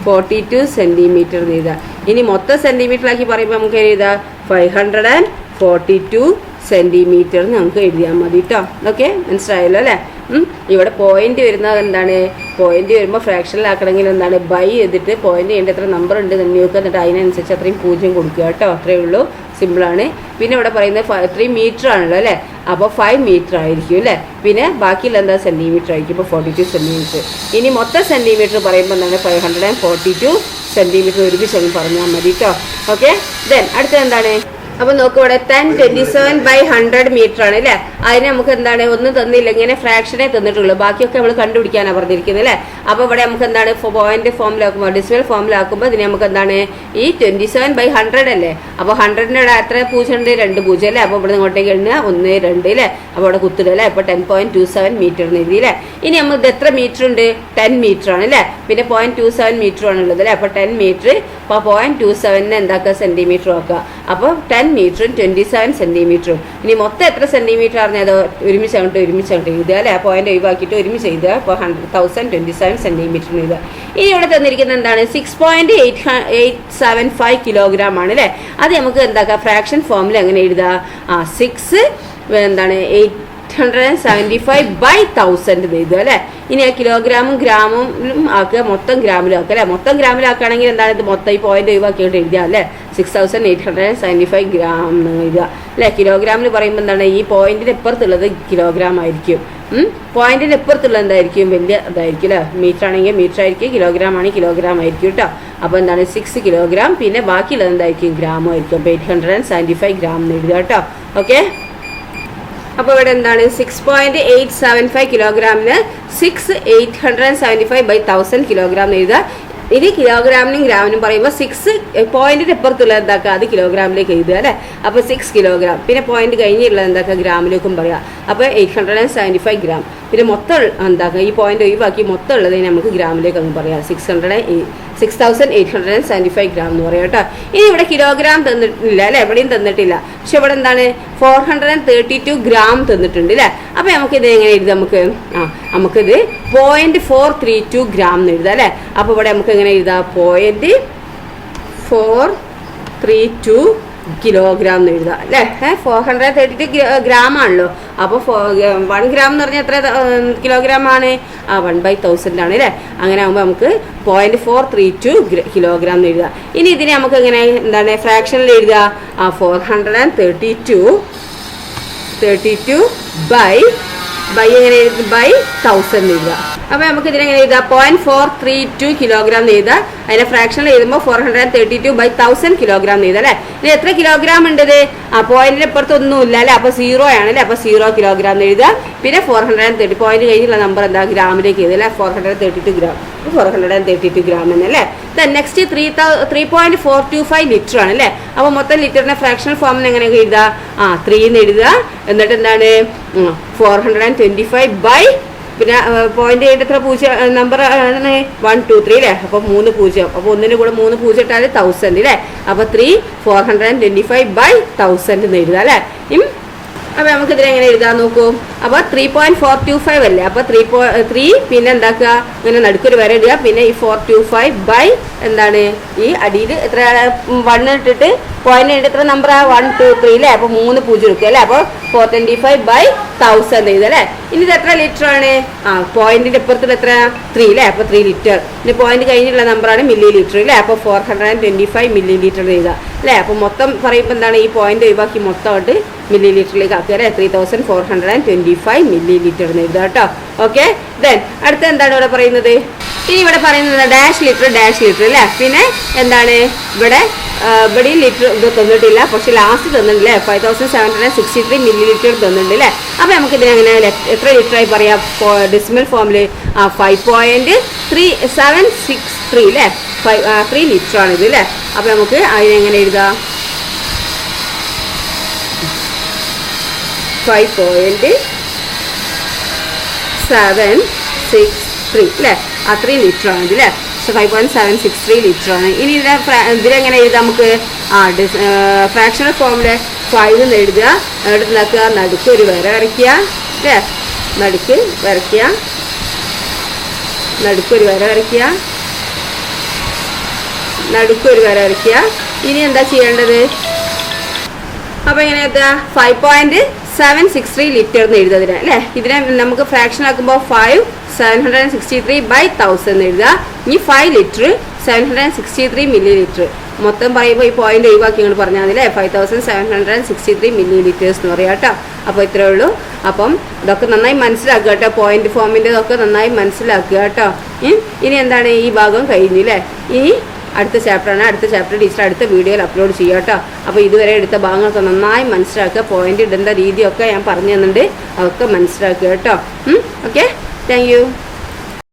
42 സെന്റിമീറ്റർ എന്ന് എഴുതാം. ഇനി മൊത്തം സെന്റിമീറ്ററിലാക്കി പറയുമ്പോൾ നമുക്ക് എഴുതാം 542 സെന്റിമീറ്റർ നമുക്ക് എഴുതിയാൽ മതി കേട്ടോ. ഓക്കെ, മനസ്സിലായല്ലോ അല്ലേ? ഇവിടെ പോയിന്റ് വരുന്നത് എന്താണ്? പോയിന്റ് വരുമ്പോൾ ഫ്രാക്ഷനിലാക്കണമെങ്കിൽ എന്താണ്? ബൈ ചെയ്തിട്ട് പോയിന്റ് ചെയ്യേണ്ട എത്ര നമ്പർ ഉണ്ട് തന്നെ നോക്കുക, എന്നിട്ട് അതിനനുസരിച്ച് അത്രയും 0 കൊടുക്കുക കേട്ടോ. അത്രയേ ഉള്ളൂ, സിമ്പിളാണ്. പിന്നെ ഇവിടെ പറയുന്നത് 3 മീറ്റർ ആണല്ലോ അല്ലേ? അപ്പോൾ 5 മീറ്റർ ആയിരിക്കും അല്ലേ? പിന്നെ ബാക്കിയുള്ള എന്താ? സെന്റിമീറ്റർ ആയിരിക്കും. ഇപ്പോൾ 42 സെന്റിമീറ്റർ. ഇനി മൊത്തം സെന്റിമീറ്റർ പറയുമ്പോൾ എന്താണ്? 542 സെന്റിമീറ്റർ ഒരുമിച്ച് പറഞ്ഞാൽ മതി കേട്ടോ. ഓക്കെ, ദെൻ അടുത്തത് എന്താണ്? അപ്പോൾ നോക്കുക, ഇവിടെ 1027/100 മീറ്റർ ആണ് അല്ലേ? അതിന് നമുക്ക് എന്താണ്? ഒന്നും തന്നില്ല, ഇങ്ങനെ ഫ്രാക്ഷനെ തന്നിട്ടുള്ളൂ, ബാക്കിയൊക്കെ നമ്മൾ കണ്ടുപിടിക്കാനാണ് പറഞ്ഞിരിക്കുന്നത് അല്ലേ? അപ്പോൾ ഇവിടെ നമുക്ക് എന്താണ്? പോയിന്റ് ഫോമിലാക്കുമ്പോൾ, ഡെസിമൽ ഫോമിലാക്കുമ്പോൾ ഇതിന് നമുക്ക് എന്താണ്? ഈ 27/100 അല്ലേ? അപ്പോൾ 100ൻ്റെ എത്ര 0 ഉണ്ട്? 2 0 അല്ലേ? അപ്പോൾ ഇവിടെ ഇങ്ങോട്ടേക്ക് എണ്ണുക 1 2 അല്ലേ? അപ്പോൾ ഇവിടെ കുത്തിടുക അല്ലേ? അപ്പോൾ 10.27 മീറ്റർ എന്ന് എഴുതി അല്ലേ? ഇനി നമുക്ക് എത്ര മീറ്റർ ഉണ്ട്? 10 മീറ്റർ ആണ് അല്ലേ? പിന്നെ 0.27 മീറ്റർ ആണുള്ളത് അല്ലേ? അപ്പോൾ 10 മീറ്റർ. അപ്പോൾ 0.27 എന്താക്കുക? സെന്റിമീറ്റർ ആക്കുക. അപ്പോൾ 10 മീറ്ററും 27 സെന്റിമീറ്ററും. ഇനി മൊത്തം എത്ര സെന്റിമീറ്റർ അറിഞ്ഞത്? ഒരുമിച്ച് അങ്ങോട്ട് എഴുതുക അല്ലേ? ആ പോയിന്റ് ഒഴിവാക്കിയിട്ട് ഒരുമിച്ച് എഴുതുക. അപ്പോൾ 1027 സെന്റിമീറ്റർ എഴുതുക. ഇനി ഇവിടെ തന്നിരിക്കുന്നത് എന്താണ്? 6.875 കിലോഗ്രാം ആണ് അല്ലേ? അത് നമുക്ക് എന്താക്കാം? ഫ്രാക്ഷൻ ഫോമിൽ എങ്ങനെ എഴുതുക? 6 എന്താണ് 875/1000 എഴുതുക അല്ലേ. ഇനി കിലോഗ്രാമും ഗ്രാമും ആക്കുക, മൊത്തം ഗ്രാമിലും ആക്കുക അല്ലേ. മൊത്തം ഗ്രാമിലാക്കുകയാണെങ്കിൽ എന്താണ് ഇത് മൊത്തം ഈ പോയിന്റ് ഒഴിവാക്കിയിട്ട് എഴുതുക അല്ലേ. 6875 ഗ്രാം എഴുതുക അല്ലേ. കിലോഗ്രാമിൽ പറയുമ്പോൾ എന്താണ് ഈ പോയിന്റിന് ഇപ്പുറത്തുള്ളത് കിലോഗ്രാം ആയിരിക്കും. പോയിന്റിന് ഇപ്പുറത്തുള്ളത് എന്തായിരിക്കും, വലിയ ഇതായിരിക്കും അല്ലേ. മീറ്റർ ആണെങ്കിൽ മീറ്റർ ആയിരിക്കും, കിലോഗ്രാം ആണെങ്കിൽ കിലോഗ്രാം ആയിരിക്കും കേട്ടോ. അപ്പോൾ എന്താണ് 6 കിലോഗ്രാം, പിന്നെ ബാക്കിയുള്ളത് എന്തായിരിക്കും ഗ്രാമം ആയിരിക്കും. അപ്പോൾ 875 ഗ്രാം എന്ന് എഴുതുക കേട്ടോ. ഓക്കെ, അപ്പോൾ ഇവിടെ എന്താണ് 6.875 കിലോഗ്രാമിന് 875/1000 കിലോഗ്രാം എഴുതുക. ഇനി കിലോഗ്രാമിനും ഗ്രാമിനും പറയുമ്പോൾ 6 പോയിന്റിന് ഇപ്പുറത്തുള്ള എന്താക്കുക അത് കിലോഗ്രാമിലേക്ക് എഴുതുക അല്ലേ. അപ്പോൾ 6 കിലോഗ്രാം, പിന്നെ പോയിന്റ് കഴിഞ്ഞുള്ളത് എന്താക്കുക ഗ്രാമിലേക്കും പറയുക. അപ്പോൾ 875 ഗ്രാം, പിന്നെ മൊത്തം എന്താക്കുക ഈ പോയിന്റ് ഒഴിവാക്കി മൊത്തം ഉള്ളതിന് നമുക്ക് ഗ്രാമിലേക്ക് അങ്ങ് പറയാം. 6875 ഗ്രാം എന്ന് പറയാം കേട്ടോ. ഇനി ഇവിടെ കിലോഗ്രാം തന്നിട്ടില്ല അല്ലേ, എവിടെയും തന്നിട്ടില്ല. പക്ഷെ ഇവിടെ എന്താണ് 432 ഗ്രാം തന്നിട്ടുണ്ട് അല്ലേ. അപ്പോൾ നമുക്കിത് എങ്ങനെ എഴുതാം, നമുക്കിത് 0.432 ഗ്രാം എന്ന് എഴുതാം അല്ലേ. അപ്പോൾ ഇവിടെ നമുക്ക് എങ്ങനെ എഴുതാം, 0.432 കിലോഗ്രാം എന്ന് എഴുതാം അല്ലേ. 432 ഗ്രാം ആണല്ലോ. അപ്പോൾ 1 ഗ്രാം എന്ന് പറഞ്ഞാൽ എത്ര കിലോഗ്രാം ആണ്, 1/1000 ആണ് അല്ലേ. അങ്ങനെ ആകുമ്പോൾ നമുക്ക് 0.432 കിലോഗ്രാം എന്ന് എഴുതാം. ഇനി ഇതിനെ നമുക്ക് എങ്ങനെ എന്താണ് ഫ്രാക്ഷനിൽ എഴുതുക, 432 എങ്ങനെ എഴുതും, 1000 എഴുതുക. അപ്പോൾ നമുക്ക് ഇതിനെങ്ങനെ എഴുതാം, 0.432 കിലോഗ്രാം എഴുതുക. അതിന്റെ ഫ്രാക്ഷനിൽ എഴുതുമ്പോൾ 432/1000 കിലോഗ്രാം എഴുതുക അല്ലേ. ഇനി എത്ര കിലോഗ്രാം ഉണ്ട്, പോയിന്റിന് ഇപ്പുറത്ത് ഒന്നുമില്ല അല്ലേ. അപ്പോൾ 0 ആണല്ലേ. അപ്പോൾ 0 കിലോഗ്രാം എഴുതുക. പിന്നെ 430 പോയിന്റ് കഴിഞ്ഞുള്ള നമ്പർ എന്താ ഗ്രാമിലേക്ക് എഴുതുക അല്ലേ. 432 ഗ്രാം, 432 ഗ്രാം എന്നല്ലേ. നെക്സ്റ്റ് 3.425 ലിറ്റർ ആണ് അല്ലേ. അപ്പോൾ മൊത്തം ലിറ്ററിന്റെ ഫ്രാക്ഷണൽ ഫോമിന് എങ്ങനെ എഴുതുക, 3 എന്ന് എഴുതുക. എന്നിട്ട് എന്താണ് 425 പിന്നെ പോയിന്റ് ചെയ്തിട്ട് എത്ര പൂജ്യം നമ്പർ ആണ് 1 2 3 അല്ലേ. അപ്പോൾ 3 പൂജ്യം, അപ്പോൾ ഒന്നിന് കൂടെ 3 പൂജ്യം ഇട്ടാൽ 1000 അല്ലേ. അപ്പോൾ 425/1000 എന്ന് എഴുതുക അല്ലേ. അപ്പോൾ നമുക്ക് ഇതിനെ എങ്ങനെ എഴുതാൻ നോക്കൂ. അപ്പോൾ 3.425 അല്ലേ. അപ്പോൾ 3 പിന്നെ എന്താക്കുക, ഇങ്ങനെ നടുക്കൊരു വര ഇടുക. പിന്നെ ഈ 425 എന്താണ് ഈ അടിയിൽ എത്ര 1 ഇട്ടിട്ട് പോയിന്റ് ഇട്ട് എത്ര നമ്പർ 1 2 3 അല്ലേ. അപ്പോൾ 3 പൂജ്യം എടുക്കുക അല്ലേ. അപ്പോൾ 425/1000 എഴുതുക അല്ലേ. ഇനി ഇത് എത്ര ലിറ്റർ ആണ്, പോയിന്റിന്റെ ഇപ്പുറത്തുള്ള എത്ര 3 അല്ലേ. അപ്പോൾ 3 ലിറ്റർ. ഇനി പോയിന്റ് കഴിഞ്ഞിട്ടുള്ള നമ്പറാണ് മില്ലി ലിറ്റർ അല്ലേ. അപ്പോൾ 425 മില്ലി ലിറ്റർ എഴുതുക അല്ലേ. അപ്പോൾ മൊത്തം പറയുമ്പോൾ എന്താണ് ഈ പോയിന്റ് ഒഴിവാക്കി മൊത്തമായിട്ട് മില്ലി ലിറ്ററിലേക്ക് ആക്കുക അല്ലേ. 3425 മില്ലി ലിറ്റർ എന്ന് എഴുതുക കേട്ടോ. ഓക്കെ, ദെൻ അടുത്ത എന്താണ് ഇവിടെ പറയുന്നത്, ഇനി ഇവിടെ പറയുന്നത് ഡാഷ് ലിറ്റർ അല്ലേ. പിന്നെ എന്താണ് ഇവിടെ ലിറ്റർ ഇത് തന്നിട്ടില്ല, പക്ഷെ ലാസ്റ്റ് തന്നിട്ടില്ലേ 5763 മില്ലി ലിറ്റർ തന്നിട്ടുണ്ട് അല്ലേ. അപ്പോൾ നമുക്ക് ഇതിനെങ്ങനെ എത്ര ലിറ്ററായി പറയാം, ഡെസിമൽ ഫോമിൽ 5.3763 അല്ലേ. 3 ലിറ്റർ ആണ് ഇത് അല്ലേ. അപ്പോൾ നമുക്ക് അതിനെങ്ങനെ എഴുതാം, 5.763 അല്ലേ. 3 ലിറ്റർ ആണ് ഇത് അല്ലേ. 5.763 ലിറ്റർ ആണ്. ഇനി ഇതിലെങ്ങനെ എഴുതാം നമുക്ക്, ഫ്രാക്ഷണൽ ഫോമില് 5 എന്ന് എഴുതുക. എടുത്താക്കുക, നടുക്ക് ഒരു വര വരയ്ക്കുക അല്ലേ. നടുക്കൊരു വര വരയ്ക്കുക. ഇനി എന്താ ചെയ്യേണ്ടത്, അപ്പോൾ ഇങ്ങനെ എഴുതുക 5.763 ലിറ്റർ എന്ന് എഴുതുക അല്ലേ. ഇതിനെ നമുക്ക് ഫ്രാക്ഷൻ ആക്കുമ്പോൾ 763/1000 എന്ന് എഴുതുക. ഇനി 5 ലിറ്റർ 763 മില്ലി ലിറ്റർ. മൊത്തം പറയുമ്പോൾ ഈ പോയിന്റ് ഒഴിവാക്കി ഇങ്ങോട്ട് പറഞ്ഞാൽ മതി അല്ലേ. 5763 മില്ലി ലിറ്റേഴ്സ് എന്ന് പറയാം കേട്ടോ. അപ്പോൾ ഇത്രയേ ഉള്ളൂ. അപ്പം ഇതൊക്കെ നന്നായി മനസ്സിലാക്കുക കേട്ടോ, പോയിന്റ് ഫോമിൻ്റെ ഇതൊക്കെ നന്നായി മനസ്സിലാക്കുക കേട്ടോ. ഇനി എന്താണ് ഈ ഭാഗം കഴിഞ്ഞു അല്ലേ. ഇനി അടുത്ത ചാപ്റ്ററാണ്. അടുത്ത ചാപ്റ്റർ ടീച്ചർ അടുത്ത വീഡിയോയിൽ അപ്ലോഡ് ചെയ്യുക കേട്ടോ. അപ്പോൾ ഇതുവരെ എടുത്ത ഭാഗങ്ങളൊക്കെ നന്നായി മനസ്സിലാക്കുക. പോയിന്റ് ഇടേണ്ട രീതിയൊക്കെ ഞാൻ പറഞ്ഞു തന്നിട്ടുണ്ട്, അതൊക്കെ മനസ്സിലാക്കുക കേട്ടോ. Okay, thank you.